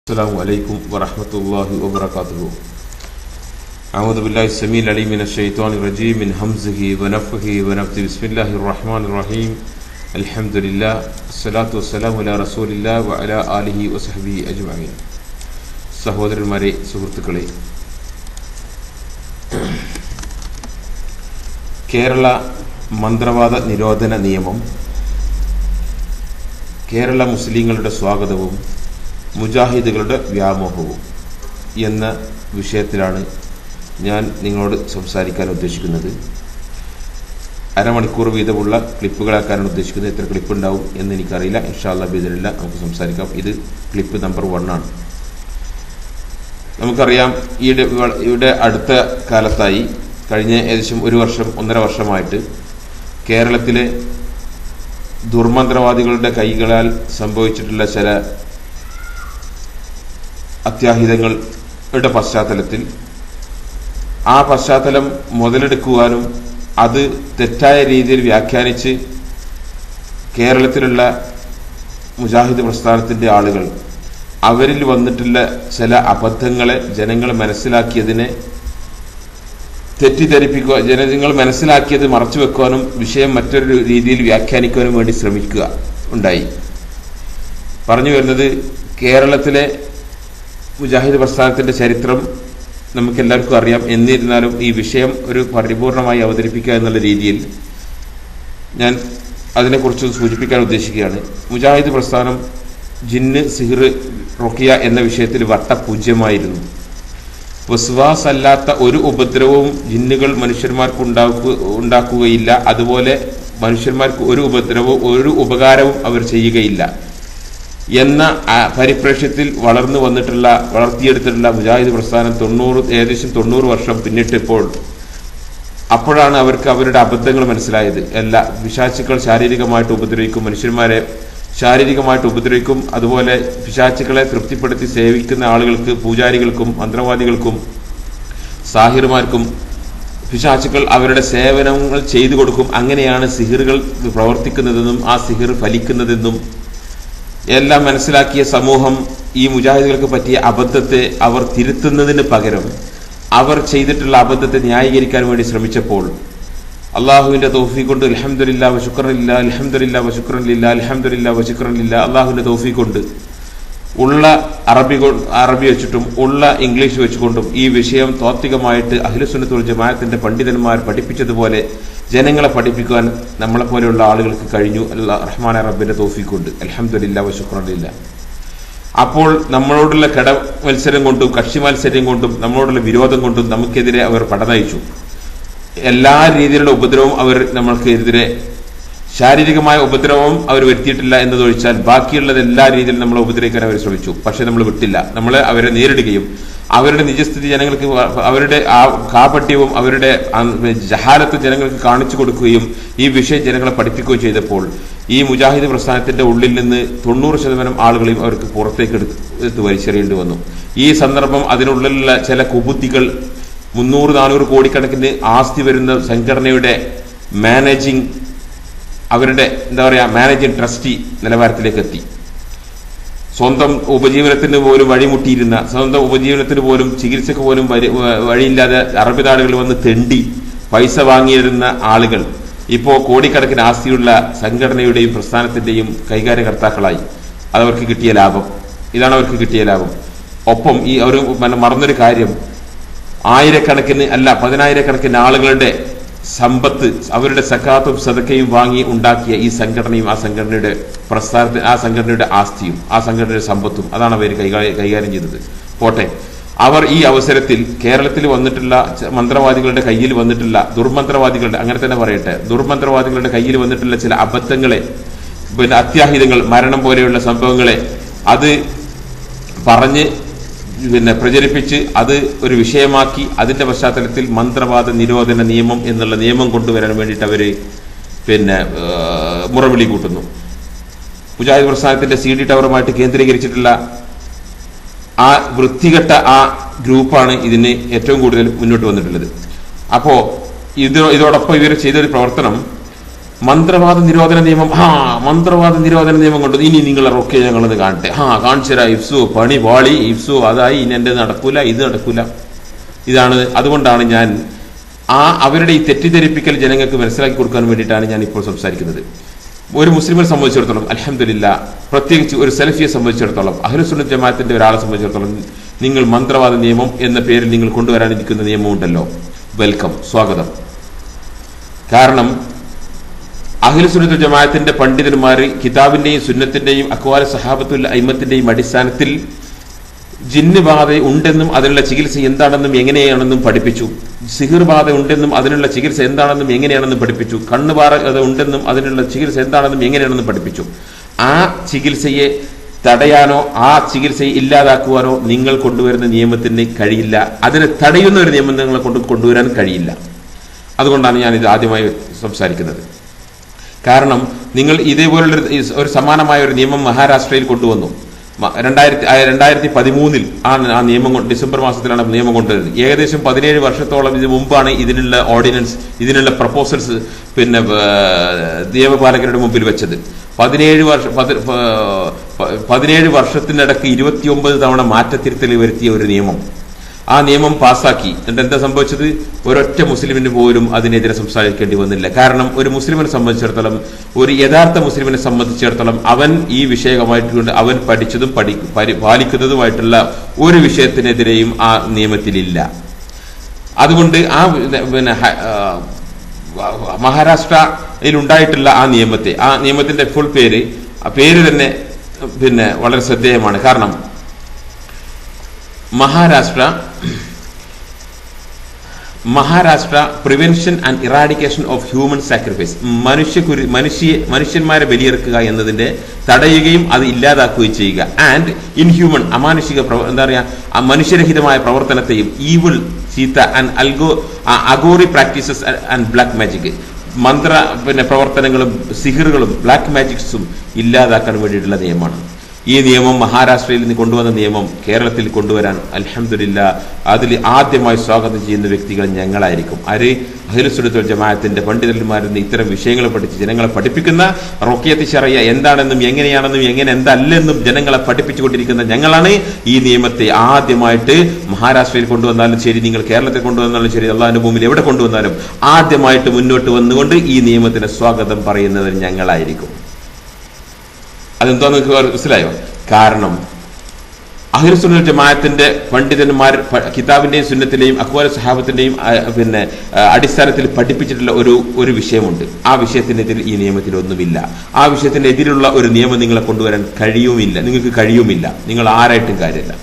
السلام عليكم ورحمة الله وبركاته. أعوذ بالله السميع العليم من الشيطان الرجيم من همزه ونفخه ونفثه. بسم الله الرحمن الرحيم. الحمد لله الصلاة والسلام على رسول الله وعلى آله وصحبه أجمعين. സഹോദരന്മാരെ, സുഹൃത്തുക്കളെ, കേരള മന്ത്രവാദ നിരോധന നിയമം, കേരള മുസ്ലിങ്ങളുടെ സ്വാഗതവും മുജാഹിദുകളുടെ വ്യാമോഹവും എന്ന വിഷയത്തിലാണ് ഞാൻ നിങ്ങളോട് സംസാരിക്കാൻ ഉദ്ദേശിക്കുന്നത്. അരമണിക്കൂർ വീതമുള്ള ക്ലിപ്പുകളാക്കാനാണ് ഉദ്ദേശിക്കുന്നത്. എത്ര ക്ലിപ്പ് ഉണ്ടാവും എന്ന് എനിക്കറിയില്ല. ഇൻഷാ അല്ലാഹ് ബിഇദ്നില്ല നമുക്ക് സംസാരിക്കാം. ഇത് ക്ലിപ്പ് നമ്പർ 1 ആണ്. നമുക്കറിയാം, ഇവിടെ അടുത്ത കാലത്തായി, കഴിഞ്ഞ ഏകദേശം 1-1.5 വർഷമായിട്ട് കേരളത്തിലെ ദുർമന്ത്രവാദികളുടെ കൈകളാൽ സംഭവിച്ചിട്ടുള്ള ചില അത്യാഹിതങ്ങളുടെ പശ്ചാത്തലത്തിൽ ആ പശ്ചാത്തലം മുതലെടുക്കുവാനും അത് തെറ്റായ രീതിയിൽ വ്യാഖ്യാനിച്ച് കേരളത്തിലുള്ള മുജാഹിദ് പ്രസ്ഥാനത്തിൻ്റെ ആളുകൾ അവരിൽ വന്നിട്ടുള്ള ചില അബദ്ധങ്ങളെ ജനങ്ങൾ മനസ്സിലാക്കിയതിനെ തെറ്റിദ്ധരിപ്പിക്കുക, ജനങ്ങൾ മനസ്സിലാക്കിയത് മറച്ചുവെക്കാനും വിഷയം മറ്റൊരു രീതിയിൽ വ്യാഖ്യാനിക്കാനും വേണ്ടി ശ്രമിക്കുക ഉണ്ടായി. പറഞ്ഞു വരുന്നത്, കേരളത്തിലെ മുജാഹിദ് പ്രസ്ഥാനത്തിൻ്റെ ചരിത്രം നമുക്കെല്ലാവർക്കും അറിയാം. എന്നിരുന്നാലും ഈ വിഷയം ഒരു പരിപൂർണമായി അവതരിപ്പിക്കുക എന്നുള്ള രീതിയിൽ ഞാൻ അതിനെക്കുറിച്ച് സൂചിപ്പിക്കാൻ ഉദ്ദേശിക്കുകയാണ്. മുജാഹിദ് പ്രസ്ഥാനം ജിന്ന്, സിഹിർ, റുഖിയ എന്ന വിഷയത്തിൽ വട്ടപൂജ്യമായിരുന്നു. വസ്വാസ് അല്ലാത്ത ഒരു ഉപദ്രവവും ജിന്നുകൾ മനുഷ്യന്മാർക്ക് ഉണ്ടാക്കുകയില്ല. അതുപോലെ മനുഷ്യന്മാർക്ക് ഒരു ഉപദ്രവവും ഒരു ഉപകാരവും അവർ ചെയ്യുകയില്ല എന്ന പരിപ്രേക്ഷ്യത്തിൽ വളർത്തിയെടുത്തിട്ടുള്ള മുജാഹിദ് പ്രസ്ഥാനം ഏകദേശം 90 വർഷം പിന്നിട്ടിപ്പോൾ അപ്പോഴാണ് അവർക്ക് അവരുടെ അബദ്ധങ്ങൾ മനസ്സിലായത്. എല്ലാ പിശാചുക്കൾ ശാരീരികമായിട്ട് ഉപദ്രവിക്കും, മനുഷ്യന്മാരെ ശാരീരികമായിട്ട് ഉപദ്രവിക്കും. അതുപോലെ പിശാചുക്കളെ തൃപ്തിപ്പെടുത്തി സേവിക്കുന്ന ആളുകൾക്ക്, പൂജാരികൾക്കും മന്ത്രവാദികൾക്കും സാഹിർമാർക്കും പിശാചുക്കൾ അവരുടെ സേവനങ്ങൾ ചെയ്തു കൊടുക്കും. അങ്ങനെയാണ് സിഹിറുകൾ പ്രവർത്തിക്കുന്നതെന്നും ആ സിഹിർ ഫലിക്കുന്നതെന്നും എല്ലാം മനസ്സിലാക്കിയ സമൂഹം ഈ മുജാഹിദുകൾക്ക് പറ്റിയ അബദ്ധത്തെ അവർ തിരുത്തുന്നതിന് പകരം അവർ ചെയ്തിട്ടുള്ള അബദ്ധത്തെ ന്യായീകരിക്കാൻ വേണ്ടി ശ്രമിച്ചപ്പോൾ അള്ളാഹുവിന്റെ തൗഫീഖ് കൊണ്ട് അൽഹംദുലില്ലാഹി വശുക്രനില്ലാഹി അൽഹംദുലില്ലാഹി വശുക്രനില്ലാഹി അൽഹംദുലില്ലാഹി വശുക്രനില്ലാഹി അള്ളാഹുവിന്റെ തൗഫീഖ് കൊണ്ട് ഉള്ള അറബി വെച്ചിട്ടും ഉള്ള ഇംഗ്ലീഷ് വെച്ചുകൊണ്ടും ഈ വിഷയം താത്വികമായിട്ട് അഹ്ലുസുന്നത്ത് വൽ ജമാഅത്തിന്റെ പണ്ഡിതന്മാർ പഠിപ്പിച്ചതുപോലെ ജനങ്ങളെ പഠിപ്പിക്കുവാൻ നമ്മളെപ്പോലെയുള്ള ആളുകൾക്ക് കഴിഞ്ഞു. റഹ്മാൻ റബ്ബിന്റെ തൗഫീഖ് കൊണ്ട് അൽഹംദുലില്ലാഹി വശുക്രനില്ലാഹി. അപ്പോൾ നമ്മളോടുള്ള മത്സരം കൊണ്ടും കക്ഷി മത്സരം കൊണ്ടും നമ്മളോടുള്ള വിരോധം കൊണ്ടും നമുക്കെതിരെ അവർ പടനയിച്ചു. എല്ലാ രീതിയിലുള്ള ഉപദ്രവവും അവർ നമ്മൾക്കെതിരെ, ശാരീരികമായ ഉപദ്രവം അവർ വരുത്തിയിട്ടില്ല എന്നതൊഴിച്ചാൽ ബാക്കിയുള്ളത് എല്ലാ രീതിയിലും നമ്മളെ ഉപദ്രവിക്കാൻ അവർ ശ്രമിച്ചു. പക്ഷെ നമ്മൾ വിട്ടില്ല. നമ്മൾ അവരെ നേരിടുകയും അവരുടെ നിജസ്ഥിതി ജനങ്ങൾക്ക്, അവരുടെ ആ കാപട്യവും അവരുടെ ജഹാലത്ത് ജനങ്ങൾക്ക് കാണിച്ചു കൊടുക്കുകയും ഈ വിഷയം ജനങ്ങളെ പഠിപ്പിക്കുകയും ചെയ്തപ്പോൾ ഈ മുജാഹിദ് പ്രസ്ഥാനത്തിന്റെ ഉള്ളിൽ നിന്ന് 90% ആളുകളെയും അവർക്ക് പുറത്തേക്ക് എടുത്ത് വലിച്ചെറിയേണ്ടി വന്നു. ഈ സന്ദർഭം അതിനുള്ളിലുള്ള ചില കുബുദ്ധികൾ 300-400 കോടിക്കണക്കിന് ആസ്തി വരുന്ന സംഘടനയുടെ അവരുടെ മാനേജിംഗ് ട്രസ്റ്റി നിലവാരത്തിലേക്ക് എത്തി. സ്വന്തം ഉപജീവനത്തിന് പോലും വഴിമുട്ടിയിരുന്ന, സ്വന്തം ഉപജീവനത്തിന് പോലും ചികിത്സക്ക് പോലും വഴിയില്ലാതെ അറബി നാടുകളിൽ വന്ന് തെണ്ടി പൈസ വാങ്ങിയിരുന്ന ആളുകൾ ഇപ്പോൾ കോടിക്കണക്കിന് ആസ്തിയുള്ള സംഘടനയുടെയും പ്രസ്ഥാനത്തിന്റെയും കൈകാര്യകർത്താക്കളായി. അതവർക്ക് കിട്ടിയ ലാഭം, ഇതാണ് അവർക്ക് കിട്ടിയ ലാഭം. ഒപ്പം ഈ അവർ മറന്നൊരു കാര്യം, ആയിരക്കണക്കിന് അല്ല 10,000-കണക്കിന് ആളുകളുടെ സമ്പത്ത്, അവരുടെ സക്കാത്തും സദക്കയും വാങ്ങി ഉണ്ടാക്കിയ ഈ സംഘടനയും ആ സംഘടനയുടെ പ്രസ്ഥാനത്തിന്, ആ സംഘടനയുടെ ആസ്തിയും ആ സംഘടനയുടെ സമ്പത്തും അതാണ് അവർ കൈകാര്യം ചെയ്തത്. പോട്ടെ, അവർ ഈ അവസരത്തിൽ കേരളത്തിൽ വന്നിട്ടുള്ള മന്ത്രവാദികളുടെ കയ്യിൽ വന്നിട്ടുള്ള ദുർമന്ത്രവാദികളുടെ, അങ്ങനെ തന്നെ പറയട്ടെ, ദുർമന്ത്രവാദികളുടെ കയ്യിൽ വന്നിട്ടുള്ള ചില അബദ്ധങ്ങളെ, അത്യാഹിതങ്ങൾ, മരണം പോലെയുള്ള സംഭവങ്ങളെ അത് പറഞ്ഞ് പ്രചരിപ്പിച്ച് അത് ഒരു വിഷയമാക്കി അതിന്റെ പശ്ചാത്തലത്തിൽ മന്ത്രവാദ നിരോധന നിയമം എന്നുള്ള നിയമം കൊണ്ടുവരാൻ വേണ്ടിയിട്ട് അവര് മുറവിളി കൂട്ടുന്നു. മുജാഹിദ് പ്രസ്ഥാനത്തിന്റെ CD ടവറുമായിട്ട് കേന്ദ്രീകരിച്ചിട്ടുള്ള ആ വൃത്തികെട്ട ആ ഗ്രൂപ്പാണ് ഇതിന് ഏറ്റവും കൂടുതൽ മുന്നോട്ട് വന്നിട്ടുള്ളത്. അപ്പോ ഇതോടൊപ്പം ഇവർ ചെയ്തൊരു പ്രവർത്തനം, മന്ത്രവാദ നിരോധന നിയമം, മന്ത്രവാദ നിരോധന നിയമം കൊണ്ട് ഇനി നിങ്ങളെ റൊക്കെ ഞങ്ങളത് കാണട്ടെ, കാണിച്ചരാ ഇഫ്സു പണി വാളി, ഇഫ്സു അതായി, ഇനി എൻ്റെ നടക്കൂല, ഇത് നടക്കൂല. ഇതാണ്. അതുകൊണ്ടാണ് ഞാൻ അവരുടെ ഈ തെറ്റിദ്ധരിപ്പിക്കൽ ജനങ്ങൾക്ക് മനസ്സിലാക്കി കൊടുക്കാൻ വേണ്ടിയിട്ടാണ് ഞാൻ ഇപ്പോൾ സംസാരിക്കുന്നത്. ഒരു മുസ്ലിമിനെ സംബന്ധിച്ചിടത്തോളം അൽഹംദുലില്ലാ, പ്രത്യേകിച്ച് ഒരു സലഫിയെ സംബന്ധിച്ചിടത്തോളം, അഹ്ലുസുന്നത്ത് ജമാഅത്തിന്റെ ഒരാളെ സംബന്ധിച്ചിടത്തോളം, നിങ്ങൾ മന്ത്രവാദ നിയമം എന്ന പേരിൽ നിങ്ങൾ കൊണ്ടുവരാനിരിക്കുന്ന നിയമമുണ്ടല്ലോ, വെൽക്കം, സ്വാഗതം. കാരണം അഹ്ലുസുന്നത്ത് ജമാഅത്തിന്റെ പണ്ഡിതന്മാർ കിതാബിന്റെയും സുന്നത്തിന്റെയും അഖ്വാൽ സഹാബത്തുൽ അയിമ്മത്തിന്റെയും അടിസ്ഥാനത്തിൽ ജിന്ന് ബാധ ഉണ്ടെന്നും അതിനുള്ള ചികിത്സ എന്താണെന്നും എങ്ങനെയാണെന്നും പഠിപ്പിച്ചു. സിഹിർ ബാധ ഉണ്ടെന്നും അതിനുള്ള ചികിത്സ എന്താണെന്നും എങ്ങനെയാണെന്നും പഠിപ്പിച്ചു. കണ്ണുബാധ ഉണ്ടെന്നും അതിനുള്ള ചികിത്സ എന്താണെന്നും എങ്ങനെയാണെന്നും പഠിപ്പിച്ചു. ആ ചികിത്സയെ തടയാനോ ആ ചികിത്സയെ ഇല്ലാതാക്കുവാനോ നിങ്ങൾ കൊണ്ടുവരുന്ന നിയമത്തിന് കഴിയില്ല. അതിനെ തടയുന്ന ഒരു നിയമം നിങ്ങളെ കൊണ്ടുവരാൻ കഴിയില്ല. അതുകൊണ്ടാണ് ഞാൻ ഇത് ആദ്യമായി സംസാരിക്കുന്നത്. കാരണം നിങ്ങൾ ഇതേപോലുള്ള ഒരു സമാനമായ ഒരു നിയമം മഹാരാഷ്ട്രയിൽ കൊണ്ടുവന്നു. 2013 ആ നിയമം ഡിസംബർ മാസത്തിലാണ് നിയമം കൊണ്ടുവരുന്നത്. ഏകദേശം 17 വർഷത്തോളം ഇതിന് മുമ്പാണ് ഇതിനുള്ള ഓർഡിനൻസ്, ഇതിനുള്ള പ്രപ്പോസൽസ് നിയമപാലകരുടെ മുമ്പിൽ വെച്ചത്. 17 വർഷത്തിനിടക്ക് 29 തവണ മാറ്റത്തിരുത്തൽ വരുത്തിയ ഒരു നിയമം. ആ നിയമം പാസ്സാക്കി. എന്നിട്ട് എന്താ സംഭവിച്ചത്? ഒരൊറ്റ മുസ്ലിമിന് പോലും അതിനെതിരെ സംസാരിക്കേണ്ടി വന്നില്ല. കാരണം ഒരു മുസ്ലിമിനെ സംബന്ധിച്ചിടത്തോളം, ഒരു യഥാർത്ഥ മുസ്ലിമിനെ സംബന്ധിച്ചിടത്തോളം, അവൻ ഈ വിഷയമായിട്ട് അവൻ പഠിച്ചതും പാലിക്കുന്നതുമായിട്ടുള്ള ഒരു വിഷയത്തിനെതിരെയും ആ നിയമത്തിലില്ല. അതുകൊണ്ട് ആ മഹാരാഷ്ട്രയിൽ ഉണ്ടായിട്ടുള്ള ആ നിയമത്തിന്റെ ഫുൾ പേര് തന്നെ വളരെ ശ്രദ്ധേയമാണ്. കാരണം Maharashtra prevention and eradication of human sacrifice, മനുഷ്യന്മാരെ ബലിയെറുക്കുക എന്നതിന്റെ തടയുകയും അത് ഇല്ലാതാക്കുകയും ചെയ്യുക. ആൻഡ് ഇൻഹ്യൂമൻ, അമാനുഷിക മനുഷ്യരഹിതമായ പ്രവർത്തനത്തെയും, ഈവിൾ, ചീത്ത and Aghori practices and black magic, പ്രവർത്തനങ്ങളും സിഹിറുകളും ബ്ലാക്ക് മാജിക്സും ഇല്ലാതാക്കാൻ വേണ്ടിയിട്ടുള്ള നിയമമാണ്. ഈ നിയമം മഹാരാഷ്ട്രയിൽ നിന്ന് കൊണ്ടുവന്ന നിയമം കേരളത്തിൽ കൊണ്ടുവരാൻ അൽഹംദുലില്ലാ അതിൽ ആദ്യമായി സ്വാഗതം ചെയ്യുന്ന വ്യക്തികൾ ഞങ്ങളായിരിക്കും. അഹ്ലുസുന്നത്തുൽ ജമാഅത്തിന്റെ പണ്ഡിതന്മാരിൽ നിന്ന് ഇത്തരം വിഷയങ്ങൾ പഠിച്ച് ജനങ്ങളെ പഠിപ്പിക്കുന്ന, റുഖിയത്ത് ശറയ്യ എന്താണെന്നും എങ്ങനെയാണെന്നും എങ്ങനെ എന്തല്ലെന്നും ജനങ്ങളെ പഠിപ്പിച്ചുകൊണ്ടിരിക്കുന്ന ഞങ്ങളാണ്. ഈ നിയമത്തെ ആദ്യമായിട്ട് മഹാരാഷ്ട്രയിൽ കൊണ്ടുവന്നാലും ശരി, നിങ്ങൾ കേരളത്തിൽ കൊണ്ടുവന്നാലും ശരി, അള്ളാഹുവിന്റെ ഭൂമിയിൽ എവിടെ കൊണ്ടുവന്നാലും ആദ്യമായിട്ട് മുന്നോട്ട് വന്നുകൊണ്ട് ഈ നിയമത്തിന് സ്വാഗതം പറയുന്നവർ ഞങ്ങളായിരിക്കും. അതെന്താന്ന് നിങ്ങൾക്ക് മനസ്സിലായോ? കാരണം അഹ്ലുസുന്നത്തുൽ ജമാഅത്തിന്റെ പണ്ഡിതന്മാർ കിതാബിന്റെയും സുന്നത്തിന്റെയും അഖ്വാൽ സഹാബത്തിന്റെയും അടിസ്ഥാനത്തിൽ പഠിപ്പിച്ചിട്ടുള്ള ഒരു വിഷയമുണ്ട്. ആ വിഷയത്തിനെതിരെ ഈ നിയമത്തിൽ ഒന്നുമില്ല. ആ വിഷയത്തിനെതിരുള്ള ഒരു നിയമം നിങ്ങളെ കൊണ്ടുവരാൻ നിങ്ങൾക്ക് കഴിയുമില്ല. നിങ്ങൾ ആരായിട്ടും കാര്യമില്ല.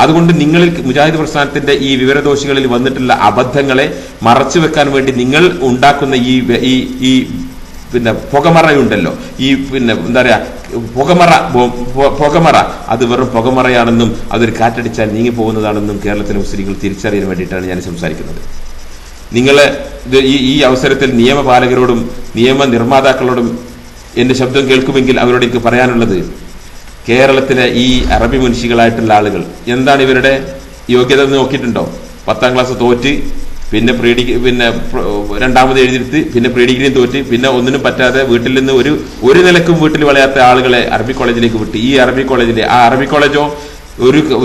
അതുകൊണ്ട് നിങ്ങളിൽ മുജാഹിദ് പ്രസ്ഥാനത്തിന്റെ ഈ വിവരദോഷികളിൽ വന്നിട്ടുള്ള അബദ്ധങ്ങളെ മറച്ചു വെക്കാൻ വേണ്ടി നിങ്ങൾ ഉണ്ടാക്കുന്ന ഈ പുകമറയുണ്ടല്ലോ, ഈ എന്താ പറയാ പുകമറ, അത് വെറും പുകമറയാണെന്നും അതൊരു കാറ്റടിച്ചാൽ നീങ്ങി പോകുന്നതാണെന്നും കേരളത്തിലെ മുസ്ലിങ്ങൾ തിരിച്ചറിയാൻ വേണ്ടിയിട്ടാണ് ഞാൻ സംസാരിക്കുന്നത്. നിങ്ങളെ ഈ അവസരത്തിൽ നിയമപാലകരോടും നിയമനിർമ്മാതാക്കളോടും എന്റെ ശബ്ദം കേൾക്കുമെങ്കിൽ അവരോട് എനിക്ക് പറയാനുള്ളത്, കേരളത്തിലെ ഈ അറബി മുൻഷികളായിട്ടുള്ള ആളുകൾ എന്താണ് ഇവരുടെ യോഗ്യത എന്ന് നോക്കിയിട്ടുണ്ടോ? 10ാം ക്ലാസ് തോറ്റ്, പിന്നെ രണ്ടാമത് എഴുതിയെടുത്ത്, പിന്നെ പ്രീ ഡിഗ്രിയും തോറ്റ്, പിന്നെ ഒന്നിനും പറ്റാതെ വീട്ടിൽ നിന്ന് ഒരു നിലക്കും വീട്ടിൽ വളയാത്ത ആളുകളെ അറബി കോളേജിലേക്ക് വിട്ട്. ഈ അറബി കോളേജോ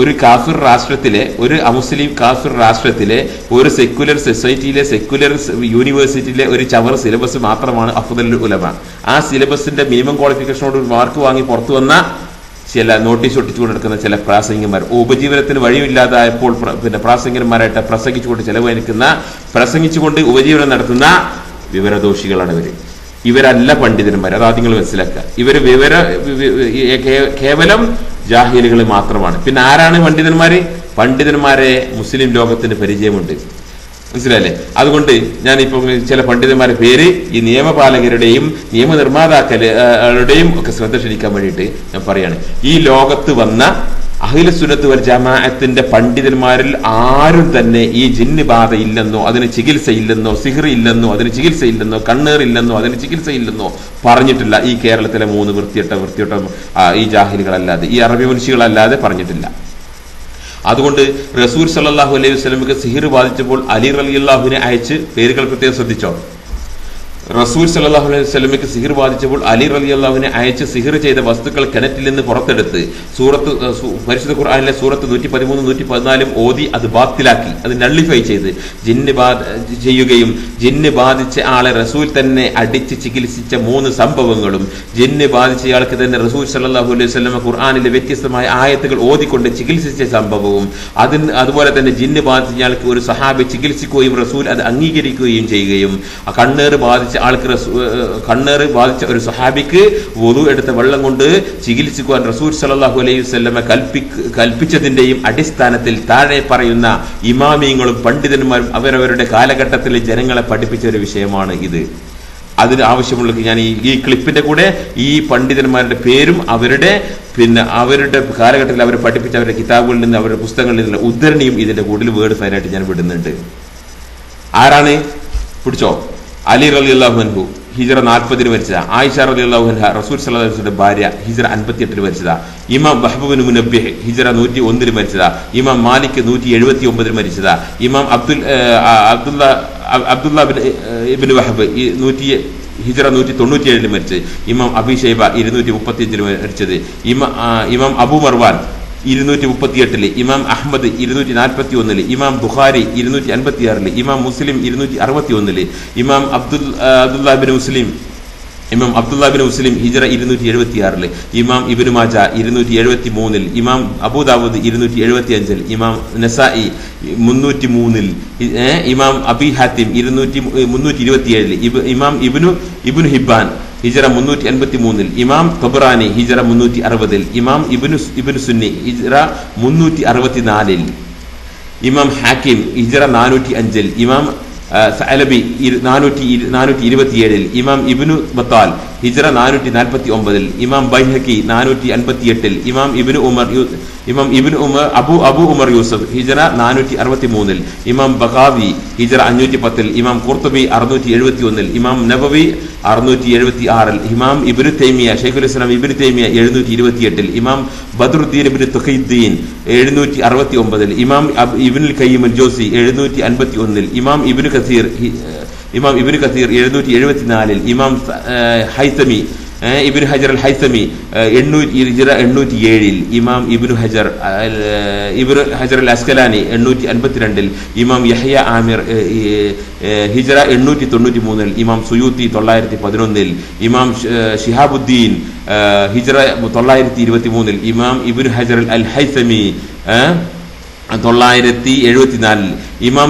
ഒരു കാഫിർ രാഷ്ട്രത്തിലെ, ഒരു അമുസ്ലിം കാഫിർ രാഷ്ട്രത്തിലെ ഒരു സെക്യുലർ സൊസൈറ്റിയിലെ, സെക്യുലർ യൂണിവേഴ്സിറ്റിയിലെ ഒരു ചവർ സിലബസ് മാത്രമാണ് അഫ്ദലുൽ ഉലമ. ആ സിലബസിന്റെ മിനിമം ക്വാളിഫിക്കേഷനോട് മാർക്ക് വാങ്ങി പുറത്തു വന്ന ചില നോട്ടീസ് ഒട്ടിച്ചുകൊണ്ട് നടക്കുന്ന ചില പ്രാസംഗികന്മാർ, ഉപജീവനത്തിന് വഴിയില്ലാതായപ്പോൾ പ്രാസംഗികന്മാരായിട്ട് പ്രസംഗിച്ചുകൊണ്ട് ഉപജീവനം നടത്തുന്ന വിവരദോഷികളാണ് ഇവര്. ഇവരല്ല പണ്ഡിതന്മാർ. അത് ആദ്യം നിങ്ങൾ മനസ്സിലാക്കുക. ഇവര് കേവലം ജാഹിലുകൾ മാത്രമാണ്. പിന്നെ ആരാണ് പണ്ഡിതന്മാരെ മുസ്ലിം ലോകത്തിന് പരിചയമുണ്ട്. മനസ്സിലായില്ലേ? അതുകൊണ്ട് ഞാനിപ്പോ ചില പണ്ഡിതന്മാരുടെ പേര് ഈ നിയമപാലകരുടെയും നിയമനിർമ്മാതാക്കളുടെയും ഒക്കെ ശ്രദ്ധ ക്ഷണിക്കാൻ വേണ്ടിയിട്ട് ഞാൻ പറയാണ്. ഈ ലോകത്ത് വന്ന അഹ്ലുസുന്നത്ത് വൽ ജമാഅത്തിന്റെ പണ്ഡിതന്മാരിൽ ആരും തന്നെ ഈ ജിന്ന് ബാധ ഇല്ലെന്നോ, അതിന് ചികിത്സയില്ലെന്നോ, സിഹിർ ഇല്ലെന്നോ, അതിന് ചികിത്സയില്ലെന്നോ, കണ്ണേറില്ലെന്നോ, അതിന് ചികിത്സയില്ലെന്നോ പറഞ്ഞിട്ടില്ല. ഈ കേരളത്തിലെ 3 വൃത്തിയിട്ട ഈ ജാഹിലുകളല്ലാതെ, ഈ അറബി മനുഷ്യകളല്ലാതെ പറഞ്ഞിട്ടില്ല. അതുകൊണ്ട് റസൂൽ സല്ലല്ലാഹു അലൈഹി വസല്ലമക്ക് സിഹിർ ബാധിച്ചപ്പോൾ അലി റളിയല്ലാഹുവിനെ അയച്ച്, പേരുകൾ പ്രത്യേകം ശ്രദ്ധിച്ചോ, റസൂൽ സല്ലല്ലാഹു അലൈഹി വസല്ലമയ്ക്ക് സിഹിർ ബാധിച്ചപ്പോൾ അലി റളിയല്ലാഹുവിനെ അയച്ച് സിഹിർ ചെയ്ത വസ്തുക്കൾ കിണറ്റിൽ നിന്ന് പുറത്തെടുത്ത് പരിശുദ്ധ ഖുർആനിലെ സൂറത്ത് 113 114 ഓതി അത് ബാത്തിലാക്കി, അത് നള്ളിഫൈ ചെയ്ത് ചെയ്യുകയും ജിന്ന് ബാധിച്ച ആളെ റസൂൽ തന്നെ അടിച്ച് ചികിത്സിച്ച 3 സംഭവങ്ങളും ജിന്ന് ബാധിച്ചയാൾക്ക് തന്നെ റസൂൽ സല്ലല്ലാഹു അലൈഹി വസല്ലമ ഖുർആനിലെ വ്യത്യസ്തമായ ആയത്തുകൾ ഓതിക്കൊണ്ട് ചികിത്സിച്ച സംഭവവും അതുപോലെ തന്നെ ജിന്ന് ബാധിച്ചയാൾക്ക് ഒരു സഹാബി ചികിത്സിക്കുകയും റസൂൽ അത് അംഗീകരിക്കുകയും ചെയ്യുകയും കണ്ണേറ് ബാധിച്ച ഒരു സഹാബിക്ക് വുളു എടുത്ത വെള്ളം കൊണ്ട് ചികിത്സിക്കുവാൻ റസൂൽ സല്ലല്ലാഹു അലൈഹി വസല്ലമ കൽപ്പിച്ചതിന്റെയും അടിസ്ഥാനത്തിൽ താഴെ പറയുന്ന ഇമാമിയങ്ങളും പണ്ഡിതന്മാരും അവരവരുടെ കാലഘട്ടത്തിൽ ജനങ്ങളെ പഠിപ്പിച്ച ഒരു വിഷയമാണ് ഇത്. അതിന് ആവശ്യമുള്ള ഞാൻ ഈ ക്ലിപ്പിന്റെ കൂടെ ഈ പണ്ഡിതന്മാരുടെ പേരും അവരുടെ കാലഘട്ടത്തിൽ അവർ പഠിപ്പിച്ച അവരുടെ കിതാബുകളിൽ നിന്ന് അവരുടെ പുസ്തകങ്ങളിൽ നിന്നുള്ള ഉദ്ധരണിയും ഇതിന്റെ കൂടുതൽ വേർഡ് ഫയലായിട്ട് ഞാൻ വിടുന്നുണ്ട്. ആരാണ്? പിടിച്ചോ. അലി റളിയല്ലാഹു അൻഹു ഹിജ്റ 40 മരിച്ചതാ. ആയിഷ റളിയല്ലാഹു അൻഹ റസൂൽ സല്ലല്ലാഹു അലൈഹി വസല്ലം ഭാര്യ ഹിജ്റ 58 മരിച്ചതാ. ഇമാം വഹ്ബ് ബിൻ മുനബ്ബിഹ് ഹിജ്റ 101 മരിച്ചതാ. ഇമാം മാലിക് 179 മരിച്ചതാ. ഇമാം അബ്ദുല്ല ഇബ്നു വഹബ് ഹിജ്റ 197 മരിച്ചത്. ഇമാം അബീ ശൈബ 235 മരിച്ചത്. ഇമാം അബൂ മർവാൻ 238, ഇമാം അഹ്മദ് 241, ഇമാം ബുഖാരി 256, ഇമാം മുസ്ലിം 261, ഇമാം അബ്ദുല്ലാഹിബ്നു മുസ്ലിം ഹിജ്റ 276, ഇമാം ഇബ്നു മാജ 273, ഇമാം അബൂദാവൂദ് 275, ഇമാം നസായി 303, ഇമാം അബീ ഹാത്തിം 327, ഇമാം ഇബ്നു ഹിബ്ബാൻ ഹിജ്റ 383, ഇമാം തബറാനി ഹിജ്റ 360, ഇമാം ഇബ്നു സുന്നി ഹിജ്റ 364, ഇമാം ഹാക്കിം ഹിജ്റ 405, ഇമാം സഅലബി 427, ഇമാം ഇബ്നു ബത്താൽ ഹിജ്റ 449, ഇമാം ബൈഹഖി 458, ഇമാം ഇബ്നു ഉമർ അബു ഉമർ യൂസഫ് ഹിജ്റ 463, ഇമാം ബഖാവി ഹിജ്റ 510, ഇമാം ഖുർത്തുബി 671, ഇമാം നബവി 676, ഇമാം ഇബ്നു തൈമിയ ശൈഖുൽ ഇസ്ലാം ഇബ്നു തൈമിയ 728, ഇമാം ബദ്രുദ്ദീൻ ഇബ്നു തഖിയുദ്ദീൻ 769, ഇമാം ഇബ്നുൽ ഖയ്യിം അൽ ജൗസി 751, ഇമാം ഇബ്നു കസീർ 774, ഇമാം ഹൈതമി ഇബ്നു ഹജർ അൽ ഹൈതമി 807, ഇമാം ഇബ്നു ഹജർ അൽ അസ്കലാനി 852, ഇമാം യഹ്യ ആമിർ ഹിജ്റ 893, ഇമാം സുയൂത്തി 911, ഇമാം ശിഹാബുദ്ദീൻ ഹിജ്റ 923, ഇമാം ഇബ്നു ഹജർ അൽ ഹൈതമി 974, ഇമാം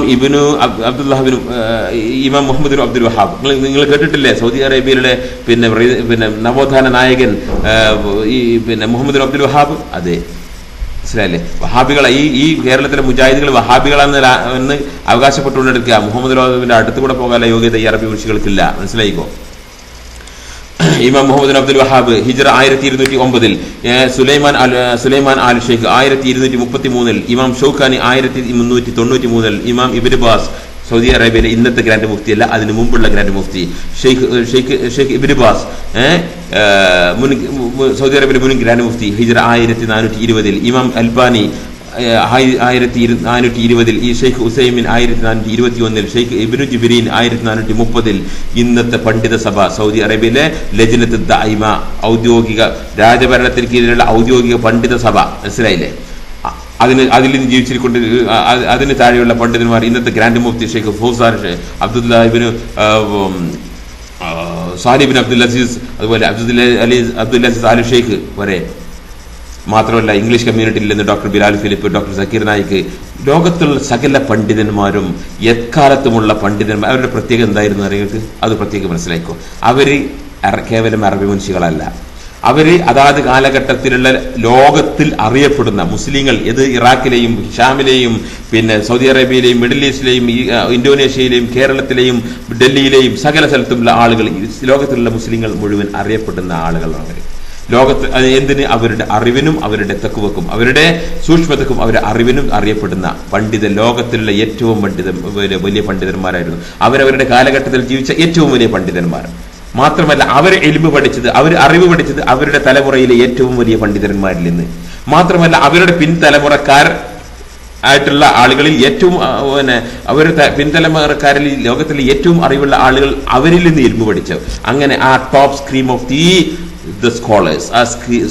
ഇമാം മുഹമ്മദ് ബിൻ അബ്ദുൽ വഹാബ്. നിങ്ങൾ കേട്ടിട്ടില്ലേ സൗദി അറേബ്യയിലെ പിന്നെ നവോത്ഥാന നായകൻ മുഹമ്മദ് ബിൻ അബ്ദുൽ വഹാബ്? അതെ, മനസ്സിലായില്ലേ? വഹാബികളെ ഈ കേരളത്തിലെ മുജാഹിദുകൾ വഹാബികളാണെന്ന് അവകാശപ്പെട്ടുകൊണ്ടെടുക്കുക. മുഹമ്മദ് വഹാബിന്റെ അടുത്ത് കൂടെ പോകാനുള്ള യോഗ്യത ഈ അറബി മുഷികൾക്കില്ല. മനസ്സിലായിക്കോ? ഇമാം മുഹമ്മദ് ബിൻ അബ്ദുൽ വഹാബ് ഹിജ്റ 1209, സുലൈമാൻ ആൽ ഷെയ്ഖ് 1233, ഇമാം ഷൗക്കാനി 1393, ഇമാം ഇബ്നു ബാസ് സൗദി അറേബ്യയിലെ ഇന്നത്തെ ഗ്രാൻഡ് മുഫ്തി അല്ല, അതിന് മുമ്പുള്ള grand mufti Sheikh Ibnu bass Saudi അറേബ്യയിലെ മുൻ ഗ്രാൻഡ് മുഫ്തി ഹിജ്റ 1420, ഇമാം അൽബാനി 1420, ഈ ഷെയ്ഖ് ഉസൈമിൻ 1421, ഷെയ്ഖ് ഇബ്നു ജിബ്രീൻ 1430. ഇന്നത്തെ പണ്ഡിത സഭ സൗദി അറേബ്യയിലെ ലജ്നത്ത് ദായിമ ഔദ്യോഗിക രാജഭരണത്തിന് കീഴിലുള്ള ഔദ്യോഗിക പണ്ഡിത സഭ, മനസ്സിലായില്ലേ? അതിൽ നിന്ന് ജീവിച്ചിരിക്കൊണ്ട് അതിന് താഴെയുള്ള പണ്ഡിതന്മാർ ഇന്നത്തെ grand mufti Sheikh Fawzan Abdullah ibn Salih ibn Abdul Aziz, അതുപോലെ അബ്ദുൽ അസീസ് ആലു ഷെയ്ഖ് വരെ. മാത്രമല്ല ഇംഗ്ലീഷ് കമ്മ്യൂണിറ്റിയിൽ നിന്ന് doctor Bilal Philip, doctor Zakir Naik, ലോകത്തുള്ള സകല പണ്ഡിതന്മാരും എക്കാലത്തുമുള്ള പണ്ഡിതന്മാർ അവരുടെ പ്രത്യേകത എന്തായിരുന്നു അറിയുന്നത്? അത് പ്രത്യേകം മനസ്സിലാക്കോ. അവര് കേവലം അറബി മനുഷ്യകളല്ല, അവര് അതാത് കാലഘട്ടത്തിലുള്ള ലോകത്തിൽ അറിയപ്പെടുന്ന മുസ്ലിങ്ങൾ, ഇത് ഇറാഖിലെയും ഷാമിലെയും പിന്നെ സൗദി അറേബ്യയിലെയും മിഡിൽ ഈസ്റ്റിലെയും ഇന്തോനേഷ്യയിലെയും കേരളത്തിലെയും ഡൽഹിയിലെയും സകല സ്ഥലത്തുമുള്ള ആളുകൾ, ലോകത്തിലുള്ള മുസ്ലിങ്ങൾ മുഴുവൻ അറിയപ്പെടുന്ന ആളുകളാണ് അവർ. ലോകത്ത് എന്തിന്? അവരുടെ അറിവിനും അവരുടെ തഖ്വക്കും അവരുടെ സൂക്ഷ്മതക്കും അവരുടെ അറിവിനും അറിയപ്പെടുന്ന ലോകത്തിലുള്ള ഏറ്റവും വലിയ പണ്ഡിതന്മാരായിരുന്നു. അവരവരുടെ കാലഘട്ടത്തിൽ ജീവിച്ച ഏറ്റവും വലിയ പണ്ഡിതന്മാർ. മാത്രമല്ല അവർ ഇൽമു പഠിച്ചത്, അവർ അറിവ് പഠിച്ചത് അവരുടെ തലമുറയിലെ ഏറ്റവും വലിയ പണ്ഡിതന്മാരിൽ നിന്ന്. മാത്രമല്ല അവരുടെ പിൻതലമുറക്കാർ ആയിട്ടുള്ള ആളുകളിൽ ഏറ്റവും അവരുടെ പിൻതലമുറക്കാരിൽ ലോകത്തിലെ ഏറ്റവും അറിവുള്ള ആളുകൾ അവരിൽ നിന്ന് ഇരുമ്പ് പഠിച്ചു. അങ്ങനെ ആ top scream of the scholars, ആ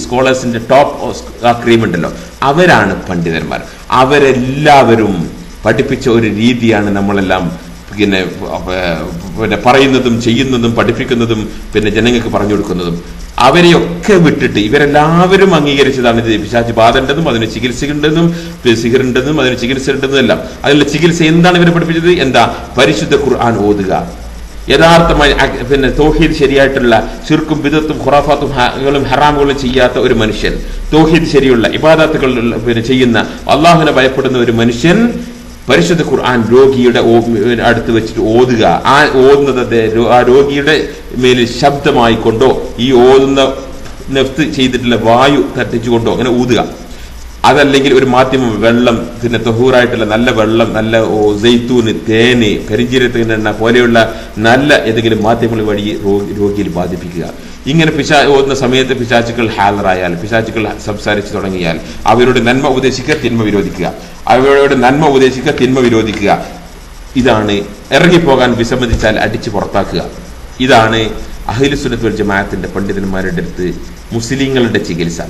സ്കോളേഴ്സിന്റെ ടോപ്പ് ആ ക്രീം ഉണ്ടല്ലോ, അവരാണ് പണ്ഡിതന്മാർ. അവരെല്ലാവരും പഠിപ്പിച്ച ഒരു രീതിയാണ് നമ്മളെല്ലാം പിന്നെ പറയുന്നതും ചെയ്യുന്നതും പഠിപ്പിക്കുന്നതും പിന്നെ ജനങ്ങൾക്ക് പറഞ്ഞു കൊടുക്കുന്നതും. അവരെയൊക്കെ വിട്ടിട്ട് ഇവരെല്ലാവരും അംഗീകരിച്ചതാണ് ഇത് പിശാച് ബാധ ഉണ്ടെന്നും അതിന് ചികിത്സയുണ്ടെന്നും സിഹറുണ്ടെന്നും അതിന് ചികിത്സ ഉണ്ടെന്നും എല്ലാം. അതിനുള്ള ചികിത്സ എന്താണ് ഇവരെ പഠിപ്പിച്ചത്? എന്താ? പരിശുദ്ധ ഖുർആൻ ഓതുക, യഥാർത്ഥമായി പിന്നെ തൗഹീദ് ശരിയായിട്ടുള്ള ശിർക്കും ബിദത്തും ഖുറാഫാത്തും ഹറാമുകളും ചെയ്യാത്ത ഒരു മനുഷ്യൻ, തൗഹീദ് ശരിയുള്ള ഇബാദത്തുകൾ പിന്നെ ചെയ്യുന്ന അള്ളാഹുവിനെ ഭയപ്പെടുന്ന ഒരു മനുഷ്യൻ പരിശുദ്ധ ഖുർആൻ രോഗിയുടെ അടുത്ത് വെച്ചിട്ട് ഓതുക. ആ ഓതുന്നത് ആ രോഗിയുടെ മേലിൽ ശബ്ദമായി കൊണ്ടോ ഈ ഓതുന്ന നെഫ്ത് ചെയ്തിട്ടുള്ള വായു തട്ടിച്ചുകൊണ്ടോ അങ്ങനെ ഊതുക. അതല്ലെങ്കിൽ ഒരു മാധ്യമം വെള്ളം, പിന്നെ തഹൂറായിട്ടുള്ള നല്ല വെള്ളം, നല്ല സൈത്തൂന്, തേന്, കരിഞ്ചീരത്തിന് എണ്ണ പോലെയുള്ള നല്ല ഏതെങ്കിലും മാധ്യമങ്ങൾ വഴി രോഗിയിൽ ബാധിപ്പിക്കുക. ഇങ്ങനെ ഓതുന്ന സമയത്ത് പിശാചുക്കൾ ഹാജറായാൽ, പിശാചുക്കൾ സംസാരിച്ചു തുടങ്ങിയാൽ അവരോട് നന്മ ഉപദേശിക്കുക, തിന്മ വിരോധിക്കുക. അവരോട് നന്മ ഉപദേശിക്കുക, തിന്മ വിരോധിക്കുക. ഇതാണ് ഇറങ്ങിപ്പോകാൻ വിസമ്മതിച്ചാൽ അടിച്ചു പുറത്താക്കുക. ഇതാണ് അഹ്ലുസുന്നത്ത് വൽ ജമാഅത്തിന്റെ പണ്ഡിതന്മാരുടെ അടുത്ത് മുസ്ലിങ്ങളുടെ ചികിത്സ.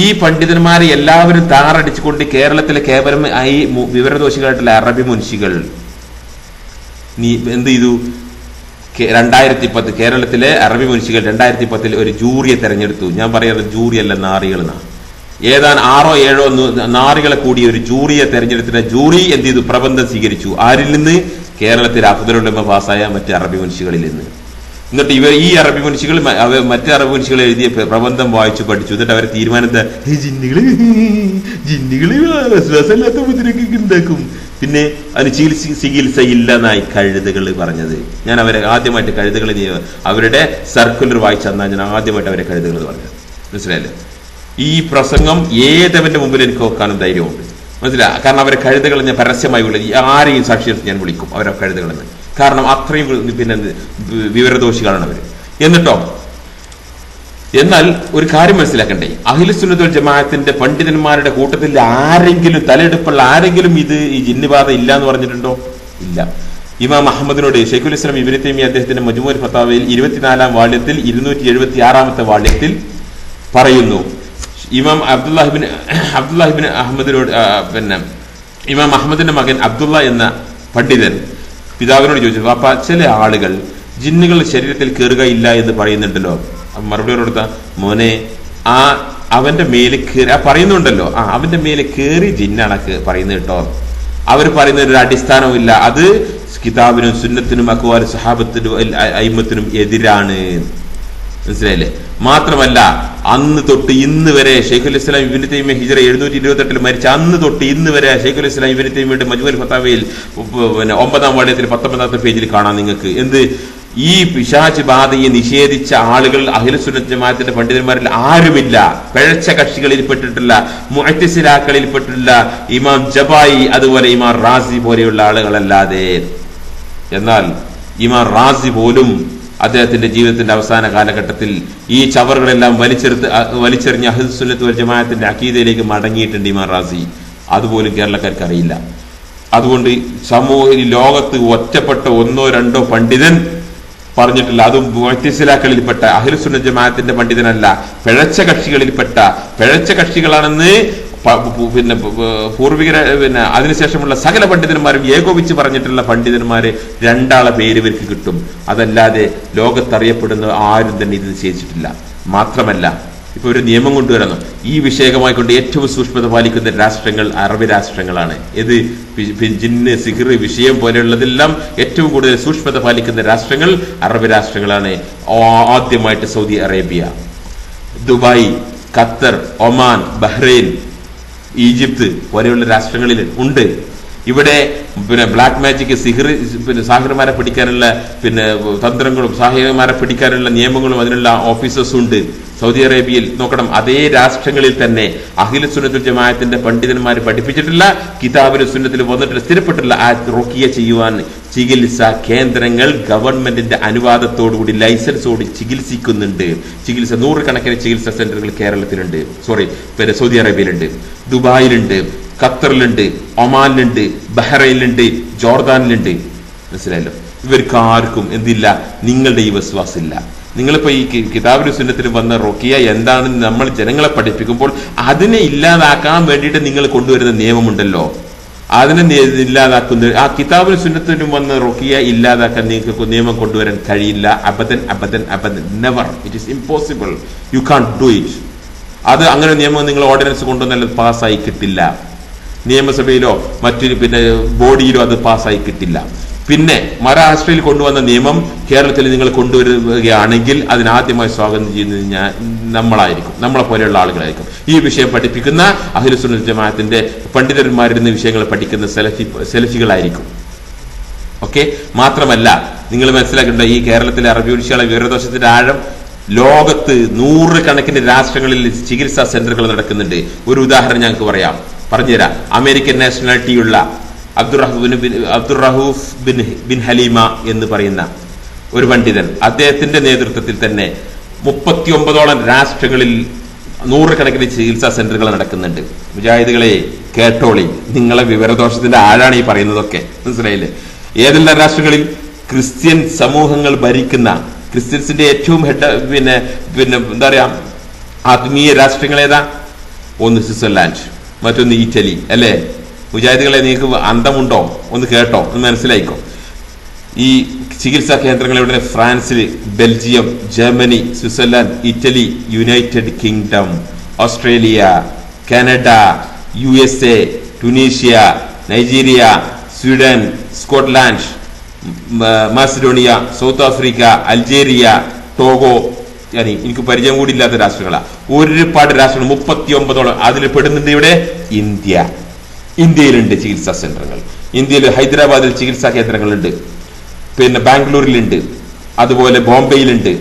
ഈ പണ്ഡിതന്മാരെ എല്ലാവരും താറടിച്ചുകൊണ്ട് കേരളത്തിലെ കേവലം ഈ വിവരദോഷികളായിട്ടുള്ള അറബി മുൻഷികൾ എന്ത് ചെയ്തു? 2010 കേരളത്തിലെ അറബി മുൻഷികൾ 2010 ഒരു ജൂറിയെ തെരഞ്ഞെടുത്തു. ഞാൻ പറയുന്നത് ജൂറി അല്ല, നാറികളെന്നാണ്. ഏതാനും 6-7 നാറികളെ കൂടി ഒരു ജൂറിയെ തെരഞ്ഞെടുത്തിട്ട് ജൂറി എന്ത് ചെയ്തു? പ്രബന്ധം സ്വീകരിച്ചു. ആരിൽ നിന്ന്? കേരളത്തിൽ അഫ്ദലുൽ ഉലമ പാസ്സായ മറ്റ് അറബി മുൻഷികളിൽ നിന്ന്. എന്നിട്ട് ഈ അറബി മനുഷ്യകൾ മറ്റു അറബി മനുഷ്യകൾ എഴുതിയ പ്രബന്ധം വായിച്ചു പഠിച്ചു. എന്നിട്ട് അവരെ തീരുമാനത്തെ ജിന്നുകള് വിശ്വാസമില്ലാത്ത മുദ്രക്ക് ഉണ്ടാക്കും. പിന്നെ അതിന് ചികിത്സ ഇല്ലെന്നായി കഴുതകൾ പറഞ്ഞത്. ഞാൻ അവരെ ആദ്യമായിട്ട് കഴുതകൾ അവരുടെ സർക്കുലർ വായിച്ചെന്നാ ഞാൻ ആദ്യമായിട്ട് അവരെ കഴുതകൾ പറഞ്ഞത്. മനസ്സിലായല്ലേ? ഈ പ്രസംഗം ഏതവന്റെ മുമ്പിൽ എനിക്ക് വെക്കാനും ധൈര്യമുണ്ട്. മനസ്സിലായി? കാരണം അവരെ കഴുതകൾ ഞാൻ പരസ്യമായി ആരെയും സാക്ഷിയെടുത്ത് ഞാൻ വിളിക്കും അവരെ കഴുതകളെന്ന്. കാരണം അത്രയും പിന്നെ വിവരദോഷികളാണ് അവർ. എന്നിട്ടോ എന്നാൽ ഒരു കാര്യം മനസ്സിലാക്കണ്ടേ, അഹ്ലുസുന്നത്ത് വൽ ജമാഅത്തിന്റെ പണ്ഡിതന്മാരുടെ കൂട്ടത്തിൽ ആരെങ്കിലും തലയെടുപ്പുള്ള ആരെങ്കിലും ഈ ജിന്നുബാധ ഇല്ല എന്ന് പറഞ്ഞിട്ടുണ്ടോ? ഇല്ല. ഇമാം അഹമ്മദിനോട് ശൈഖുൽ ഇസ്ലാം ഇബ്നു തൈമിയ്യ അദ്ദേഹത്തിന്റെ മജ്മൂഉൽ ഫതാവയിൽ 24-ാം വാള്യത്തിൽ 276-ാമത്തെ വാള്യത്തിൽ പറയുന്നു. ഇമാം അബ്ദുല്ലാഹിബ്ൻ അഹമ്മദിനോട് പിന്നെ ഇമാം അഹമ്മദിന്റെ മകൻ അബ്ദുള്ള എന്ന പണ്ഡിതൻ പിതാവിനോട് ചോദിച്ചു, അപ്പ ചില ആളുകൾ ജിന്നുകൾ ശരീരത്തിൽ കയറുകയില്ല എന്ന് പറയുന്നുണ്ടല്ലോ. മറുപടി കൊടുത്ത, മോനെ അവന്റെ മേലെ കയറി പറയുന്നുണ്ടല്ലോ, അവന്റെ മേലെ കയറി ജിന്നാണ് പറയുന്നത് കേട്ടോ. അവർ പറയുന്ന ഒരു അടിസ്ഥാനവും ഇല്ല. അത് കിതാബിനും സുന്നത്തിനും അഖ്വാൽ സഹാബത്തിനും അയിമ്മത്തിനും എതിരാണ്. മനസ്സിലായില്ലേ? മാത്രമല്ല അന്ന് തൊട്ട് ഇന്ന് വരെ ശൈഖുൽ ഇസ്ലാം ഇബ്നു തൈമിയ്യ ഹിജ്റ 728 മരിച്ച അന്ന് തൊട്ട് ഇന്ന് വരെ ശൈഖുൽ ഇസ്ലാം ഇബ്നു തൈമിയ്യയുടെ മജ്മൂഉൽ ഫതാവയിൽ 9-ാം വാള്യത്തിൽ 19-ാമത്തെ പേജിൽ കാണാം നിങ്ങൾക്ക്. എന്ത്? ഈ പിശാച് ബാധയെ നിഷേധിച്ച ആളുകൾ അഹ്ലുസുന്നത്ത് ജമാഅത്തിന്റെ പണ്ഡിതന്മാരിൽ ആരുമില്ല. പിഴച്ച കക്ഷികളിൽപ്പെട്ടിട്ടുള്ള മുഅ്തസിലാക്കളിൽപ്പെട്ടിട്ടുള്ള ഇമാം ജബായി, അതുപോലെ ഇമാം റാസി പോലെയുള്ള ആളുകളല്ലാതെ. എന്നാൽ ഇമാം റാസി പോലും അദ്ദേഹത്തിന്റെ ജീവിതത്തിന്റെ അവസാന കാലഘട്ടത്തിൽ ഈ ചവറുകളെല്ലാം വലിച്ചെറിഞ്ഞ് അഹ്ലുസുന്നത്ത് വൽ ജമാഅത്തിന്റെ അഖീദയിലേക്ക് മടങ്ങിയിട്ടുണ്ട് ഇമാം റാസി. അതുപോലും കേരളക്കാർക്ക് അറിയില്ല. അതുകൊണ്ട് ലോകത്ത് ഒറ്റപ്പെട്ട 1-2 പണ്ഡിതൻ പറഞ്ഞിട്ടില്ല. അതും മുഅ്തസിലാക്കളിൽപ്പെട്ട അഹ്ലുസുന്നത്ത് ജമാഅത്തിന്റെ പണ്ഡിതനല്ല, പിഴച്ച കക്ഷികളാണെന്ന് പിന്നെ പൂർവികരെ പിന്നെ അതിനുശേഷമുള്ള സകല പണ്ഡിതന്മാരും ഏകോപിച്ച് പറഞ്ഞിട്ടുള്ള പണ്ഡിതന്മാര് 2 ആളെ പേര് ഇവർക്ക് കിട്ടും. അതല്ലാതെ ലോകത്തറിയപ്പെടുന്ന ആരും തന്നെ ഇത് നിശ്ചയിച്ചിട്ടില്ല. മാത്രമല്ല ഇപ്പൊ ഒരു നിയമം കൊണ്ടുവരുന്നു. ഈ വിഷയകമായി കൊണ്ട് ഏറ്റവും സൂക്ഷ്മത പാലിക്കുന്ന രാഷ്ട്രങ്ങൾ അറബ് രാഷ്ട്രങ്ങളാണ്. ഇത് ജിന്ന് സിഹർ വിഷയം പോലെയുള്ളതെല്ലാം ഏറ്റവും കൂടുതൽ സൂക്ഷ്മത പാലിക്കുന്ന രാഷ്ട്രങ്ങൾ അറബ് രാഷ്ട്രങ്ങളാണ്. ആദ്യമായിട്ട് Saudi Arabia, Dubai, Qatar, Oman, Bahrain, Egypt പോലെയുള്ള രാഷ്ട്രങ്ങളിൽ ഉണ്ട്. ഇവിടെ പിന്നെ ബ്ലാക്ക് മാജിക്, സിഹിർ, പിന്നെ സാഹിർമാരെ പിടിക്കാനുള്ള പിന്നെ തന്ത്രങ്ങളും സാഹിർമാരെ പിടിക്കാനുള്ള നിയമങ്ങളും അതിനുള്ള ഓഫീസേഴ്സും ഉണ്ട് സൗദി അറേബ്യയിൽ. നോക്കണം, അതേ രാഷ്ട്രങ്ങളിൽ തന്നെ അഹ്ലുസുന്നത്ത് വൽ ജമാഅത്തിന്റെ പണ്ഡിതന്മാർ പഠിപ്പിച്ചിട്ടുള്ള കിതാബിലും സുന്നത്തിലും വന്നിട്ടുള്ള സ്ഥിരപ്പെട്ടുള്ള റുഖിയ ചെയ്യുവാൻ ചികിത്സ കേന്ദ്രങ്ങൾ ഗവൺമെന്റിന്റെ അനുവാദത്തോടുകൂടി ലൈസൻസോട് ചികിത്സിക്കുന്നുണ്ട്. 100 കണക്കിന് ചികിത്സാ സെന്ററുകൾ കേരളത്തിലുണ്ട്, പിന്നെ സൗദി അറേബ്യയിലുണ്ട്, ദുബായിലുണ്ട്, ഖത്തറിലുണ്ട്, ഒമാനിലുണ്ട്, ബഹ്റൈനിലുണ്ട്, ജോർദാനിലുണ്ട്. മനസ്സിലായല്ലോ? ഇവർക്ക് ആർക്കും എന്തില്ല? നിങ്ങളുടെ ഈ വിശ്വാസമില്ല. നിങ്ങളിപ്പോ ഈ കിതാബുൽ സുന്നത്തിലും വന്ന റുഖിയ എന്താണെന്ന് നമ്മൾ ജനങ്ങളെ പഠിപ്പിക്കുമ്പോൾ അതിനെ ഇല്ലാതാക്കാൻ വേണ്ടിയിട്ട് നിങ്ങൾ കൊണ്ടുവരുന്ന നിയമമുണ്ടല്ലോ, അതിനെ ഇല്ലാതാക്കുന്ന ആ കിതാബുൽ സുന്നത്തിലും വന്ന റുഖിയ ഇല്ലാതാക്കാൻ നിങ്ങൾക്ക് നിയമം കൊണ്ടുവരാൻ കഴിയില്ല. അബദൻ അബദൻ അബദൻ, never. It is impossible. You can't do it. അത് അങ്ങനെ നിയമം നിങ്ങൾ ഓർഡിനൻസ് കൊണ്ടുവന്നാൽ പാസ്സായി കിട്ടില്ല. നിയമസഭയിലോ മറ്റൊരു ബോഡിയിലോ അത് പാസ്സായി കിട്ടില്ല. പിന്നെ മഹാരാഷ്ട്രയിൽ കൊണ്ടുവന്ന നിയമം കേരളത്തിൽ നിങ്ങൾ കൊണ്ടുവരികയാണെങ്കിൽ അതിനാദ്യമായി സ്വാഗതം ചെയ്യുന്നത് നമ്മളായിരിക്കും, നമ്മളെ പോലെയുള്ള ആളുകളായിരിക്കും. ഈ വിഷയം പഠിപ്പിക്കുന്ന അഹ്ലുസുന്നത്ത് ജമാഅത്തിന്റെ പണ്ഡിതന്മാരിരുന്ന വിഷയങ്ങൾ പഠിക്കുന്ന സെലഫികളായിരിക്കും. ഓക്കെ. മാത്രമല്ല നിങ്ങൾ മനസ്സിലാക്കേണ്ട, ഈ കേരളത്തിലെ അറബി വിഷയമുള്ള വിവരദോഷത്തിന്റെ ആഴം, ലോകത്ത് 100 കണക്കിന് രാഷ്ട്രങ്ങളിൽ ചികിത്സാ സെന്ററുകൾ നടക്കുന്നുണ്ട്. ഒരു ഉദാഹരണം ഞങ്ങൾക്ക് പറഞ്ഞുതരാം. അമേരിക്കൻ നാഷണാലിറ്റിയുള്ള അബ്ദുറഹൂഫ് ബിൻ ഹലീമ എന്ന് പറയുന്ന ഒരു പണ്ഡിതൻ, അദ്ദേഹത്തിന്റെ നേതൃത്വത്തിൽ തന്നെ 39ഓളം രാഷ്ട്രങ്ങളിൽ 100 കണക്കിന് ചികിത്സാ സെന്ററുകൾ നടക്കുന്നുണ്ട്. മുജാഹിദുകളെ കേട്ടോളി, നിങ്ങളെ വിവരദോഷത്തിന്റെ ആഴാണ് ഈ പറയുന്നതൊക്കെ. മനസ്സിലായില്ലേ? ഏതെല്ലാം രാഷ്ട്രങ്ങളിൽ? ക്രിസ്ത്യൻ സമൂഹങ്ങൾ ഭരിക്കുന്ന, ക്രിസ്ത്യൻസിന്റെ ഏറ്റവും എന്താ പറയാ ആത്മീയ രാഷ്ട്രങ്ങൾ ഏതാ? ഒന്ന് സ്വിറ്റ്സർലാൻഡ്, മറ്റൊന്ന് ഇറ്റലി. അല്ലേ? മുജാഹിദുകളെ നിങ്ങൾക്ക് അന്തമുണ്ടോ? ഒന്ന് കേട്ടോ, ഒന്ന് മനസ്സിലായിക്കോ. ഈ ചികിത്സാ കേന്ദ്രങ്ങൾ എവിടെ? ഫ്രാൻസിൽ, Belgium, Germany, Switzerland, Italy, United kingdom, Australia, Canada, USA, Tunisia, Nigeria, Sweden, Scotland, Macedonia, south Africa, Algeria, Togo. എനിക്ക് പരിചയം കൂടി ഇല്ലാത്ത രാഷ്ട്രങ്ങളാണ്. ഒരുപാട് രാഷ്ട്രങ്ങൾ, 39ഓളം. അതിൽ പെടുന്നുണ്ട് ഇവിടെ ഇന്ത്യയിലുണ്ട് ചികിത്സാ സെന്ററുകൾ. ഇന്ത്യയിൽ ഹൈദരാബാദിൽ ചികിത്സാ കേന്ദ്രങ്ങളുണ്ട്, ബാംഗ്ലൂരിലുണ്ട്, അതുപോലെ ബോംബെയിലുണ്ട്.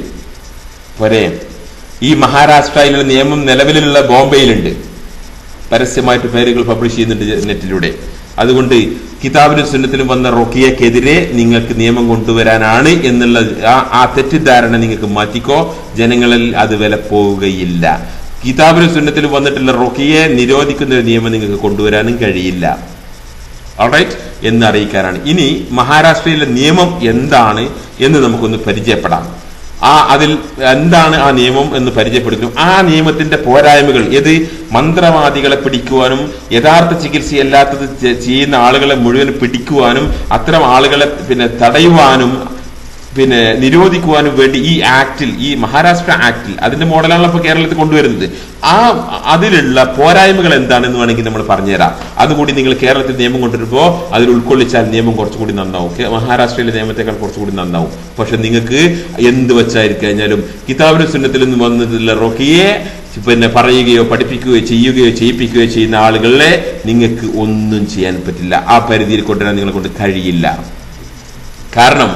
പോരെ? ഈ മഹാരാഷ്ട്രയിലുള്ള നിയമം നിലവിലുള്ള ബോംബെയിലുണ്ട്. പരസ്യമായിട്ട് പേരുകൾ പബ്ലിഷ് ചെയ്യുന്നുണ്ട് നെറ്റിലൂടെ. അതുകൊണ്ട് കിതാബിലും സുന്നത്തിലും വന്ന റുഖിയക്കെതിരെ നിങ്ങൾക്ക് നിയമം കൊണ്ടുവരാനാണ് എന്നുള്ള ആ തെറ്റിദ്ധാരണ നിങ്ങൾക്ക് മാറ്റിക്കോ. ജനങ്ങളിൽ അത് വില പോവുകയില്ല. കിതാബിലും സുന്നത്തിലും വന്നിട്ടുള്ള റുഖിയെ നിരോധിക്കുന്ന ഒരു നിയമം നിങ്ങൾക്ക് കൊണ്ടുവരാനും കഴിയില്ല. ഓൾറൈറ്റ് എന്ന് അറിയിക്കാനാണ്. ഇനി മഹാരാഷ്ട്രയിലെ നിയമം എന്താണ് എന്ന് നമുക്കൊന്ന് പരിചയപ്പെടാം. അതിൽ എന്താണ് ആ നിയമം എന്ന് പരിചയപ്പെടുത്തും. ആ നിയമത്തിന്റെ പോരായ്മകൾ ഏത്? മന്ത്രവാദികളെ പിടിക്കുവാനും യഥാർത്ഥ ചികിത്സയല്ലാത്തത് ചെയ്യുന്ന ആളുകളെ മുഴുവൻ പിടിക്കുവാനും അത്തരം ആളുകളെ തടയുവാനും നിരോധിക്കുവാനും വേണ്ടി ഈ ആക്ടിൽ, ഈ മഹാരാഷ്ട്ര ആക്ടിൽ, അതിന്റെ മോഡലാണല്ലോ ഇപ്പൊ കേരളത്തിൽ കൊണ്ടുവരുന്നത്. അതിലുള്ള പോരായ്മകൾ എന്താണെന്ന് വേണമെങ്കിൽ നമ്മൾ പറഞ്ഞുതരാം. അതുകൂടി നിങ്ങൾ കേരളത്തിൽ നിയമം കൊണ്ടുവരുമ്പോൾ അതിൽ ഉൾക്കൊള്ളിച്ചാൽ നിയമം കുറച്ചുകൂടി നന്നാവും. മഹാരാഷ്ട്രയിലെ നിയമത്തെക്കാൾ കുറച്ചുകൂടി നന്നാവും. പക്ഷെ നിങ്ങൾക്ക് എന്ത് വെച്ചായിരിക്കഴിഞ്ഞാലും കിതാബിലും സുന്നത്തിൽ നിന്ന് വന്നതിലുള്ള റുഖിയെ പറയുകയോ പഠിപ്പിക്കുകയോ ചെയ്യുകയോ ചെയ്യിപ്പിക്കുകയോ ചെയ്യുന്ന ആളുകളെ നിങ്ങൾക്ക് ഒന്നും ചെയ്യാൻ പറ്റില്ല. ആ പരിധിയിൽ കൊണ്ടുവരാൻ നിങ്ങളെ കൊണ്ട് കഴിയില്ല. കാരണം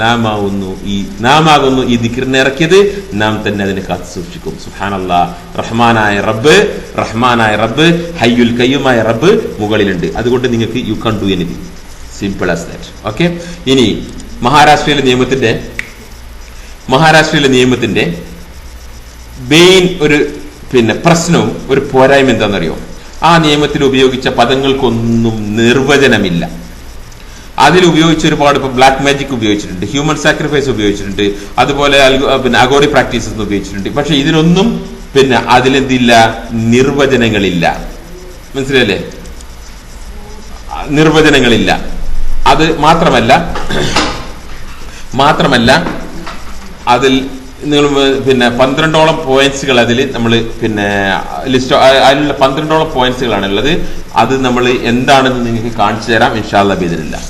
നാമാകുന്നു ഈ ദിക്റിനെ ഇറക്കിയത്, നാം തന്നെ അതിനെ കാത്തു സൂക്ഷിക്കും. സുബ്ഹാനല്ലാഹ്. റഹ്മാനായ റബ്ബ്, ഹയ്യുൽ ഖയ്യൂമായ റബ്ബ് മുകളിലുണ്ട്. അതുകൊണ്ട് നിങ്ങൾക്ക് you can do anything. Simple as that. Okay. ഇനി മഹാരാഷ്ട്രയിലെ നിയമത്തിന്റെ മെയിൻ ഒരു പ്രശ്നവും ഒരു പോരായ്മ എന്താണെന്നറിയോ? ആ നിയമത്തിൽ ഉപയോഗിച്ച പദങ്ങൾക്കൊന്നും നിർവചനമില്ല. അതിൽ ഉപയോഗിച്ച ഒരുപാട് ബ്ലാക്ക് മാജിക് ഉപയോഗിച്ചിട്ടുണ്ട്, ഹ്യൂമൻ സാക്രിഫൈസ് ഉപയോഗിച്ചിട്ടുണ്ട്, അതുപോലെ അഗോറി പ്രാക്ടീസസ് ഉപയോഗിച്ചിട്ടുണ്ട്. പക്ഷെ ഇതിനൊന്നും അതിലെന്തില്ല? നിർവചനങ്ങളില്ല. മനസ്സിലല്ലേ? നിർവചനങ്ങളില്ല. അത് മാത്രമല്ല അതിൽ നിങ്ങൾ 12ഓളം പോയിന്റ്സുകൾ അതിൽ നമ്മൾ ലിസ്റ്റ്, അതിലുള്ള 12ഓളം പോയിന്റ്സുകളാണുള്ളത്. അത് നമ്മൾ എന്താണെന്ന് നിങ്ങൾക്ക് കാണിച്ചു തരാം ഇൻഷാ അല്ലാഹ് ബിഇദ്നില്ലാഹ്.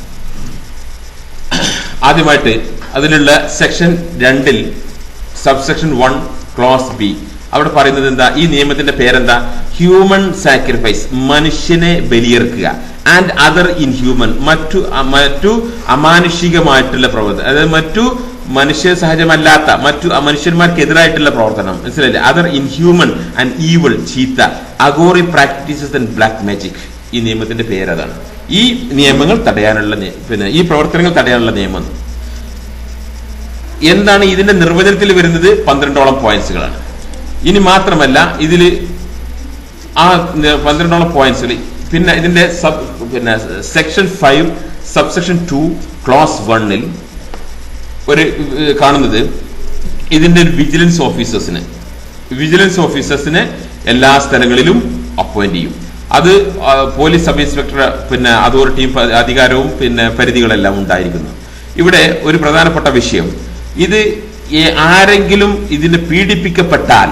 ആദ്യമായിട്ട് അതിലുള്ള സെക്ഷൻ 2 സബ്സെക്ഷൻ 1 ക്ലോസ് ബി, അവിടെ പറയുന്നത് എന്താ? ഈ നിയമത്തിന്റെ പേരെന്താ? ഹ്യൂമൻ സാക്രിഫൈസ്, മനുഷ്യനെ ബലിയെറുക്കുക. ആൻഡ് അതർ ഇൻഹ്യൂമൻ, മറ്റു അമാനുഷികമായിട്ടുള്ള പ്രവർത്തനം, അതായത് മറ്റു മനുഷ്യ സഹജമല്ലാത്ത മറ്റു മനുഷ്യന്മാർക്കെതിരായിട്ടുള്ള പ്രവർത്തനം. മനസ്സിലായില്ലേ? അതർ ഇൻഹ്യൂമൻ ആൻഡ് ഈവിൾ, ചീത്ത, അഗോറി പ്രാക്ടീസസ് ആൻഡ് ബ്ലാക്ക് മാജിക്. ഈ നിയമത്തിന്റെ പേരതാണ്. ഈ നിയമങ്ങൾ തടയാനുള്ള ഈ പ്രവർത്തനങ്ങൾ തടയാനുള്ള നിയമം എന്താണ്? ഇതിന്റെ നിർവചനത്തിൽ വരുന്നത് 12ഓളം പോയിന്റ്സുകളാണ്. ഇനി മാത്രമല്ല ഇതിൽ ആ 12 പോയിന്റ്സിൽ പിന്നെ ഇതിന്റെ സെക്ഷൻ 5 സബ്സെക്ഷൻ 2 ക്ലോസ് 1 ഒരു കാണുന്നത് ഇതിന്റെ വിജിലൻസ് ഓഫീസേഴ്സിനെ എല്ലാ സ്ഥലങ്ങളിലും അപ്പോയിന്റ് ചെയ്യും. അത് പോലീസ് സബ് ഇൻസ്പെക്ടർ അതോറിറ്റിയും അധികാരവും പരിധികളെല്ലാം ഉണ്ടായിരിക്കുന്നു. ഇവിടെ ഒരു പ്രധാനപ്പെട്ട വിഷയം, ഇത് ആരെങ്കിലും ഇതിന് പീഡിപ്പിക്കപ്പെട്ടാൽ,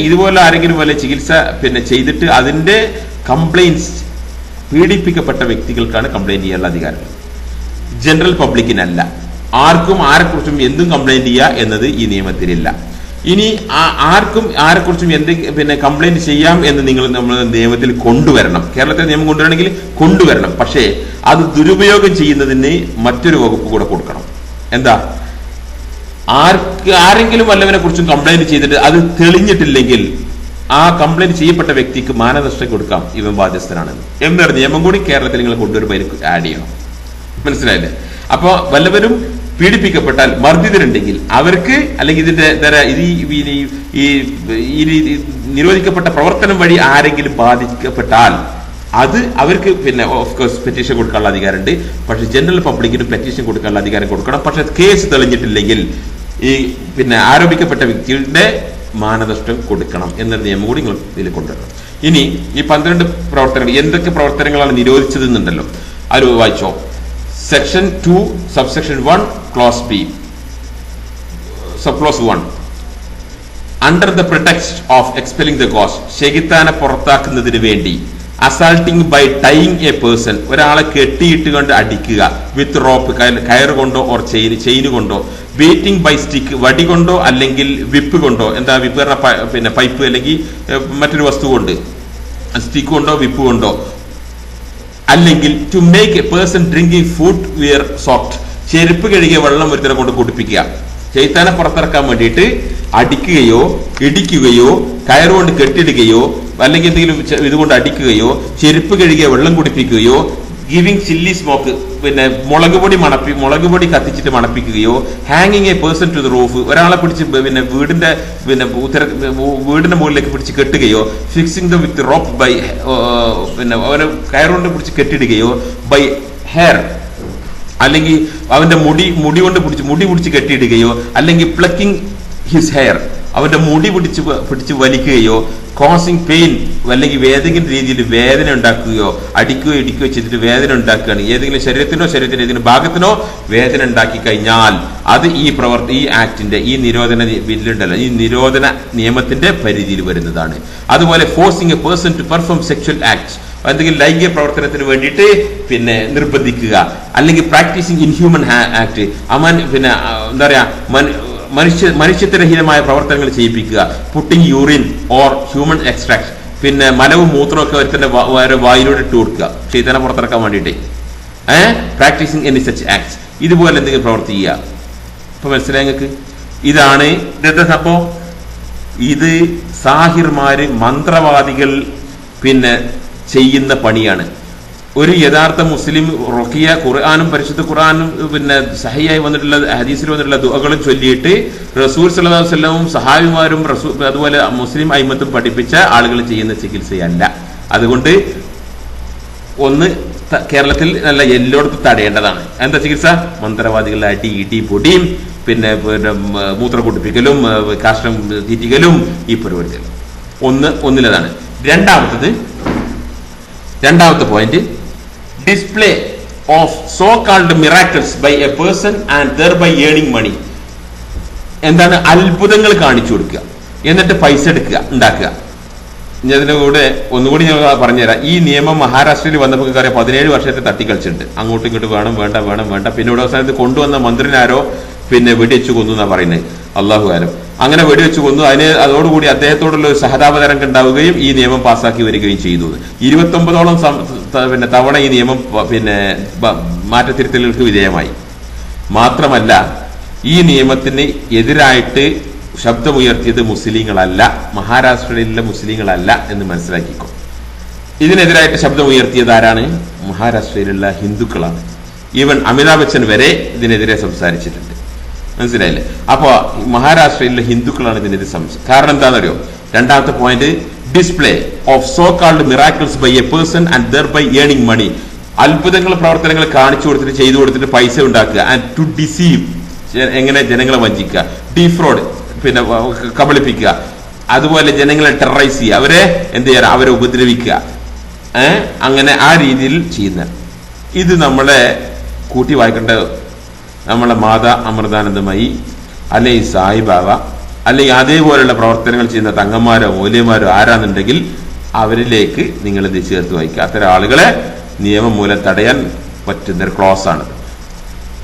ഇതുപോലെ ആരെങ്കിലും വല്ല ചികിത്സ ചെയ്തിട്ട് അതിന്റെ കംപ്ലൈന്റ്സ് പീഡിപ്പിക്കപ്പെട്ട വ്യക്തികൾക്കാണ് കംപ്ലൈന്റ് ചെയ്യാനുള്ള അധികാരം. ജനറൽ പബ്ലിക്കിനല്ല. ആർക്കും ആരെക്കുറിച്ചും എന്തും കംപ്ലൈന്റ് ചെയ്യുക എന്നത് ഈ നിയമത്തിലില്ല. ഇനി ആർക്കും ആരെക്കുറിച്ചും കംപ്ലൈന്റ് ചെയ്യാം എന്ന് നമ്മൾ നിയമത്തിൽ കൊണ്ടുവരണം. കേരളത്തിലെ നിയമം കൊണ്ടുവരണമെങ്കിൽ കൊണ്ടുവരണം. പക്ഷേ അത് ദുരുപയോഗം ചെയ്യുന്നതിന് മറ്റൊരു വകുപ്പ് കൂടെ കൊടുക്കണം. എന്താ? ആരെങ്കിലും വല്ലവനെ കുറിച്ചും കംപ്ലൈന്റ് ചെയ്തിട്ട് അത് തെളിഞ്ഞിട്ടില്ലെങ്കിൽ ആ കംപ്ലൈന്റ് ചെയ്യപ്പെട്ട വ്യക്തിക്ക് മാനനഷ്ടം കൊടുക്കാം, ഇവൻ ബാധ്യസ്ഥനാണെന്ന് എന്നൊരു നിയമം കൂടി കേരളത്തിൽ നിങ്ങൾ കൊണ്ടുവരുമ്പോൾ ആഡ് ചെയ്യണം. മനസ്സിലായില്ലേ? അപ്പൊ വല്ലവരും പീഡിപ്പിക്കപ്പെട്ടാൽ, മർദ്ദിതരുണ്ടെങ്കിൽ അവർക്ക്, അല്ലെങ്കിൽ ഇതിന്റെ ഈ നിരോധിക്കപ്പെട്ട പ്രവർത്തനം വഴി ആരെങ്കിലും ബാധിക്കപ്പെട്ടാൽ അത് അവർക്ക് ഓഫ് കോഴ്സ് പെറ്റീഷൻ കൊടുക്കാനുള്ള അധികാരമുണ്ട്. പക്ഷെ ജനറൽ പബ്ലിക്കിന് പെറ്റീഷൻ കൊടുക്കാനുള്ള അധികാരം കൊടുക്കണം. പക്ഷെ കേസ് തെളിഞ്ഞിട്ടില്ലെങ്കിൽ ഈ ആരോപിക്കപ്പെട്ട വ്യക്തിയുടെ മാനനഷ്ടം കൊടുക്കണം എന്നൊരു നിയമം കൂടി നിങ്ങൾ ഇതിൽ കൊണ്ടുവരണം. ഇനി ഈ 12 പ്രവർത്തനങ്ങൾ, എന്തൊക്കെ പ്രവർത്തനങ്ങളാണ് നിരോധിച്ചതെന്നുണ്ടല്ലോ, അത് വായിച്ചോ. Section 2 subsection 1 clause B sub clause 1 under the pretext of expelling the ghost, ശൈത്താനെ പുറത്താക്കുന്നതിന് വേണ്ടി assaulting by tying a person, ഒരാളെ കെട്ടിയിട്ട് കൊണ്ട് അടിക്കുക, വിത്ത് റോപ്പ് കയറ് കൊണ്ടോ ഓർ ചെയിന് കൊണ്ടോ, ബീറ്റിംഗ് ബൈ സ്റ്റിക്ക് വടി കൊണ്ടോ അല്ലെങ്കിൽ വിപ്പ് കൊണ്ടോ, എന്താ വിപ്പ് പറഞ്ഞ പൈപ്പ് അല്ലെങ്കിൽ മറ്റൊരു വസ്തു കൊണ്ട്, സ്റ്റിക്ക് കൊണ്ടോ വിപ്പ് കൊണ്ടോ, അല്ലെങ്കിൽ to make a person drinking food wear soaked, ചെരുപ്പ് കഴുകിയ വെള്ളം ഒരുത്തരെ കൊണ്ട് കുടിപ്പിക്കുക. ശൈത്താനെ പുറത്തിറക്കാൻ വേണ്ടിയിട്ട് അടിക്കുകയോ ഇടിക്കുകയോ കയറുകൊണ്ട് കെട്ടിടുകയോ അല്ലെങ്കിൽ എന്തെങ്കിലും ഇതുകൊണ്ട് അടിക്കുകയോ ചെരുപ്പ് കഴുകിയ വെള്ളം കുടിപ്പിക്കുകയോ, ഗിവിംഗ് ചില്ലി സ്മോക്ക് മുളക് പൊടി കത്തിച്ചിട്ട് മണപ്പിക്കുകയോ, ഹാങ്ങിങ് a person to the roof, ഒരാളെ പിടിച്ച് വീടിന്റെ മുകളിലേക്ക് പിടിച്ച് കെട്ടുകയോ, fixing the with rope by അവനെ കയറുകൊണ്ട് പിടിച്ച് കെട്ടിടുകയോ, ബൈ ഹെയർ അല്ലെങ്കിൽ അവന്റെ മുടി കൊണ്ട് പിടിച്ച് കെട്ടിയിടുകയോ, അല്ലെങ്കിൽ പ്ലക്കിംഗ് ഹിസ് ഹെയർ, അവന്റെ മുടി പിടിച്ച് വലിക്കുകയോ, കോസിംഗ് പെയിൻ അല്ലെങ്കിൽ ഏതെങ്കിലും രീതിയിൽ വേദന ഉണ്ടാക്കുകയോ, അടിക്കുകയോ ഇടിക്കുകയോ ചെയ്തിട്ട് വേദന ഉണ്ടാക്കുകയാണ്, ഏതെങ്കിലും ശരീരത്തിന്റെ ഏതെങ്കിലും ഭാഗത്തിനോ വേദന ഉണ്ടാക്കി കഴിഞ്ഞാൽ അത് ഈ ആക്ടിന്റെ, ഈ നിരോധന ബില്ലുണ്ടല്ലോ, ഈ നിരോധന നിയമത്തിന്റെ പരിധിയിൽ വരുന്നതാണ്. അതുപോലെ forcing a person to perform sexual act, എന്തെങ്കിലും ലൈംഗിക പ്രവർത്തനത്തിന് വേണ്ടിയിട്ട് നിർബന്ധിക്കുക, അല്ലെങ്കിൽ പ്രാക്ടീസിങ് ഇൻഹ്യൂമൻ ആക്ട്, എന്താ പറയാ മനുഷ്യത്വരഹിതമായ പ്രവർത്തനങ്ങൾ ചെയ്യിപ്പിക്കുക, putting urine or human extract, മലവും മൂത്രമൊക്കെ ഒരുത്തന്റെ വായിലൂടെ ഇട്ട് കൊടുക്കുക ശൈത്താനെ പുറത്തിറക്കാൻ വേണ്ടിയിട്ട്, പ്രാക്ടീസിങ് എനി സച്ച് ആക്ട്സ്, ഇതുപോലെ എന്തെങ്കിലും പ്രവർത്തിക്കുക. ഇപ്പൊ മനസ്സിലായി നിങ്ങൾക്ക്? ഇതാണ് ഇന്നത്തെ സംഭവം. ഇത് സാഹിർമാര്, മന്ത്രവാദികൾ ചെയ്യുന്ന പണിയാണ്. ഒരു യഥാർത്ഥ മുസ്ലിം റുഖിയ ഖുർആനും പരിശുദ്ധ ഖുർആനും സഹിയായി വന്നിട്ടുള്ള ഹദീസിൽ വന്നിട്ടുള്ള ദുആകളും ചൊല്ലിയിട്ട് റസൂൽ സല്ലല്ലാഹു അലൈഹി വസല്ലം സഹാബിമാരും അതുപോലെ മുസ്ലിം അയിമത്തും പഠിപ്പിച്ച ആളുകൾ ചെയ്യുന്ന ചികിത്സയല്ല. അതുകൊണ്ട് ഒന്ന് കേരളത്തിൽ നല്ല എല്ലായിടത്തും തടയേണ്ടതാണ്. എന്താ ചികിത്സ? മന്ത്രവാദികളുടെ അടി ഇടി പൊടിയും മൂത്ര കുടിപ്പിക്കലും കാഷ്ടം തീറ്റിക്കലും ഈ പരിപാടികളും ഒന്നിലതാണ്. രണ്ടാമത്തെ point, display of so called miracles by a person and thereby earning money. എന്താണ്? അത്ഭുതങ്ങൾ കാണിച്ചു കൊടുക്കുക, എന്നിട്ട് പൈസ ഉണ്ടാക്കുക. ഇതിന്റെ കൂടെ ഒന്നുകൂടി ഞാൻ പറഞ്ഞുതരാം. ഈ നിയമം മഹാരാഷ്ട്രയിൽ വന്നപ്പോൾ 17 വർഷത്തെ തട്ടിക്കളിച്ചിട്ടുണ്ട്. അങ്ങോട്ടും ഇങ്ങോട്ടും വേണം. പിന്നെ ഇവിടെ അവസാനത്ത് കൊണ്ടുവന്ന മന്ത്രിനാരോ വെടിവെച്ച് കൊന്നു എന്നാ പറയുന്നത്. അള്ളാഹു ആലം. അങ്ങനെ വെടിവെച്ച് കൊന്നു. അതോടുകൂടി അദ്ദേഹത്തോടുള്ള ഒരു സഹതാപതരം ഉണ്ടാവുകയും ഈ നിയമം പാസ്സാക്കി വരികയും ചെയ്തു. 29ഓളം തവണ ഈ നിയമം മാറ്റത്തിരുത്തലുകൾക്ക് വിധേയമായി. മാത്രമല്ല, ഈ നിയമത്തിന് എതിരായിട്ട് ശബ്ദമുയർത്തിയത് മുസ്ലിങ്ങളല്ല, മഹാരാഷ്ട്രയിലെ മുസ്ലിങ്ങളല്ല എന്ന് മനസ്സിലാക്കിക്കോ. ഇതിനെതിരായിട്ട് ശബ്ദമുയർത്തിയത് ആരാണ്? മഹാരാഷ്ട്രയിലുള്ള ഹിന്ദുക്കളാണ്. ഈവൻ അമിതാഭ് ബച്ചൻ വരെ ഇതിനെതിരെ സംസാരിച്ചിട്ടുണ്ട്. മനസ്സിലായില്ലേ? അപ്പോ മഹാരാഷ്ട്രയിലെ ഹിന്ദുക്കളാണ് ഇതിന്റെ സംശയം. കാരണം എന്താണെന്നറിയോ? രണ്ടാമത്തെ point, display of so called miracles by a person and thereby earning money. അത്ഭുതങ്ങൾ പ്രവർത്തനങ്ങൾ കാണിച്ചു കൊടുത്തിട്ട് ചെയ്തു കൊടുത്തിട്ട് പൈസ ഉണ്ടാക്കുക. ആൻഡ് ടു ഡിസീവ്, എങ്ങനെ ജനങ്ങളെ വഞ്ചിക്കുക. ഡിഫ്രോഡ്, പിന്നെ കബളിപ്പിക്കുക. അതുപോലെ ജനങ്ങളെ ടെററൈസ് ചെയ്യുക, അവരെ എന്ത് ചെയ്യാൻ, അവരെ ഉപദ്രവിക്കുക. അങ്ങനെ ആ രീതിയിൽ ചെയ്യുന്ന ഇത് നമ്മളെ കൂട്ടി വായിക്കേണ്ട നമ്മളെ മാതാ അമൃതാനന്ദമയി, അല്ലെങ്കിൽ സായിബാബ, അല്ലെങ്കിൽ അതേപോലെയുള്ള പ്രവർത്തനങ്ങൾ ചെയ്യുന്ന തങ്ങന്മാരോ മൂല്യന്മാരോ ആരാന്നുണ്ടെങ്കിൽ അവരിലേക്ക് നിങ്ങൾ ഇത് ചേർത്ത് വായിക്കുക. അത്തരം ആളുകളെ നിയമം മൂലം തടയാൻ പറ്റുന്ന ഒരു ക്ലോസ് ആണ്.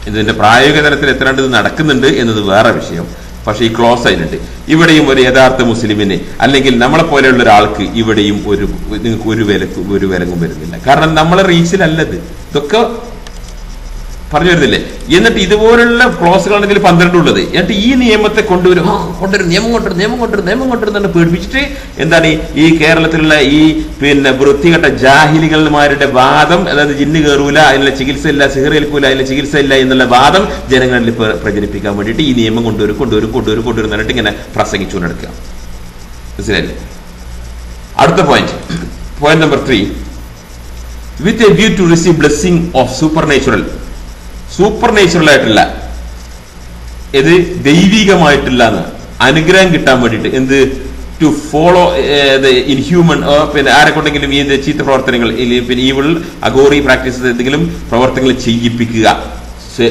ഇതിന്റെ പ്രായോഗിക തലത്തിൽ എത്രണ്ട് ഇത് നടക്കുന്നുണ്ട് എന്നത് വേറെ വിഷയം. പക്ഷെ ഈ ക്ലോസ് അതിലുണ്ട്. ഇവിടെയും ഒരു യഥാർത്ഥ മുസ്ലിമിന് അല്ലെങ്കിൽ നമ്മളെ പോലെയുള്ള ഒരാൾക്ക് ഇവിടെയും നിങ്ങൾക്ക് ഒരു വിലങ്ങും വരുന്നില്ല. കാരണം നമ്മളെ റീച്ചിലല്ലത്, ഇതൊക്കെ പറഞ്ഞു വരുന്നില്ലേ. എന്നിട്ട് ഇതുപോലുള്ള ക്ലോസുകളാണ് ഇതിൽ 12 ഉള്ളത്. എന്നിട്ട് ഈ നിയമത്തെ കൊണ്ടുവരും, നിയമം കൊണ്ടുവരുന്ന പേടിപ്പിച്ചിട്ട് എന്താണ് ഈ കേരളത്തിലുള്ള ഈ പിന്നെ വൃത്തികെട്ട ജാഹിലികൾമാരുടെ വാദം, അതായത് ജിന്ന് കയറൂല, അതിനുള്ള ചികിത്സ ഇല്ല, സിഹർ ഏൽക്കൂല, അതിനുള്ള ചികിത്സ ഇല്ല എന്നുള്ള വാദം ജനങ്ങളിൽ പ്രചരിപ്പിക്കാൻ വേണ്ടിയിട്ട് ഈ നിയമം കൊണ്ടുവരും എന്നിട്ട് ഇങ്ങനെ പ്രസംഗിച്ചു നടക്കുക. മനസ്സിലായില്ലേ? അടുത്ത point number 3, with a view to receive blessing of supernatural ആയിട്ടുള്ള, ഇത് ദൈവികമായിട്ടുള്ള അനുഗ്രഹം കിട്ടാൻ വേണ്ടിയിട്ട്, എന്ത് ടു ഫോളോ ഇൻഹ്യൂമൻ, പിന്നെ ആരെ കൊണ്ടെങ്കിലും ഈ ചീത്ത പ്രവർത്തനങ്ങൾ, പിന്നെ ഈവിൾ അഗോറി പ്രാക്ടീസ് എന്തെങ്കിലും പ്രവർത്തനങ്ങൾ ചെയ്യിപ്പിക്കുക,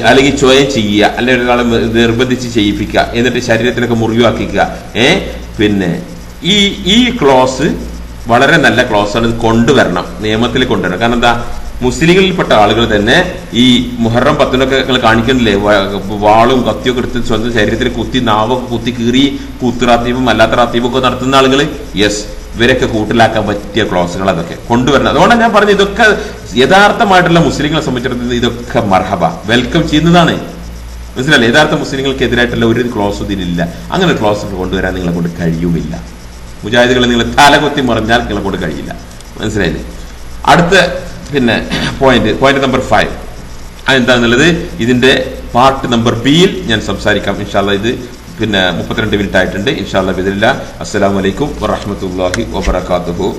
അല്ലെങ്കിൽ സ്വയം ചെയ്യുക, അല്ലെങ്കിൽ ഒരാളെ നിർബന്ധിച്ച് ചെയ്യിപ്പിക്കുക, എന്നിട്ട് ശരീരത്തിനൊക്കെ മുറിവാക്കിക്കുക. പിന്നെ ഈ ക്ലോസ് വളരെ നല്ല ക്ലോസ് ആണ്. ഇത് കൊണ്ടുവരണം, നിയമത്തിൽ കൊണ്ടുവരണം. കാരണം എന്താ, മുസ്ലിങ്ങളിൽപ്പെട്ട ആളുകൾ തന്നെ ഈ മുഹറം 10-നൊക്കെ നിങ്ങൾ കാണിക്കണില്ലേ, വാളും കത്തിയൊക്കെ എടുത്ത് സ്വന്തം ശരീരത്തിൽ കുത്തി, നാവൊക്കെ കുത്തി കീറി, കൂത്തുറാത്തീപും അല്ലാത്ത റാത്തീപൊക്കെ നടത്തുന്ന ആളുകൾ, യെസ്, ഇവരൊക്കെ കൂട്ടിലാക്കാൻ പറ്റിയ ക്ലോസുകൾ അതൊക്കെ കൊണ്ടുവരണം. അതുകൊണ്ടാണ് ഞാൻ പറഞ്ഞത്, ഇതൊക്കെ യഥാർത്ഥമായിട്ടുള്ള മുസ്ലിങ്ങളെ സംബന്ധിച്ചിടത്തോളം ഇതൊക്കെ മർഹബ, വെൽക്കം ചെയ്യുന്നതാണ്. മനസ്സിലല്ലേ? യഥാർത്ഥ മുസ്ലിങ്ങൾക്കെതിരായിട്ടുള്ള ഒരു ക്ലോസ് ഇതിലില്ല. അങ്ങനെ ക്ലോസ് കൊണ്ടുവരാൻ നിങ്ങളെ കൊണ്ട് കഴിയുമില്ല. മുജാഹിദുകളെ നിങ്ങൾ തലകൊത്തി മറിഞ്ഞാൽ നിങ്ങളെ കൊണ്ട് കഴിയില്ല. മനസ്സിലായില്ലേ? അടുത്ത പിന്നെ പോയിന്റ് നമ്പർ 5 അതെന്താന്നുള്ളത് ഇതിന്റെ പാർട്ട് നമ്പർ ബിയിൽ ഞാൻ സംസാരിക്കാം ഇൻഷാ അല്ലാഹ്. ഇത് പിന്നെ 32 മിനിറ്റ് ആയിട്ടുണ്ട്. ഇൻഷാ അല്ലാഹ് ബിദിനില്ലാഹ്. അസ്സലാമു അലൈക്കും വറഹ്മത്തുള്ളാഹി വബറകാതുഹു.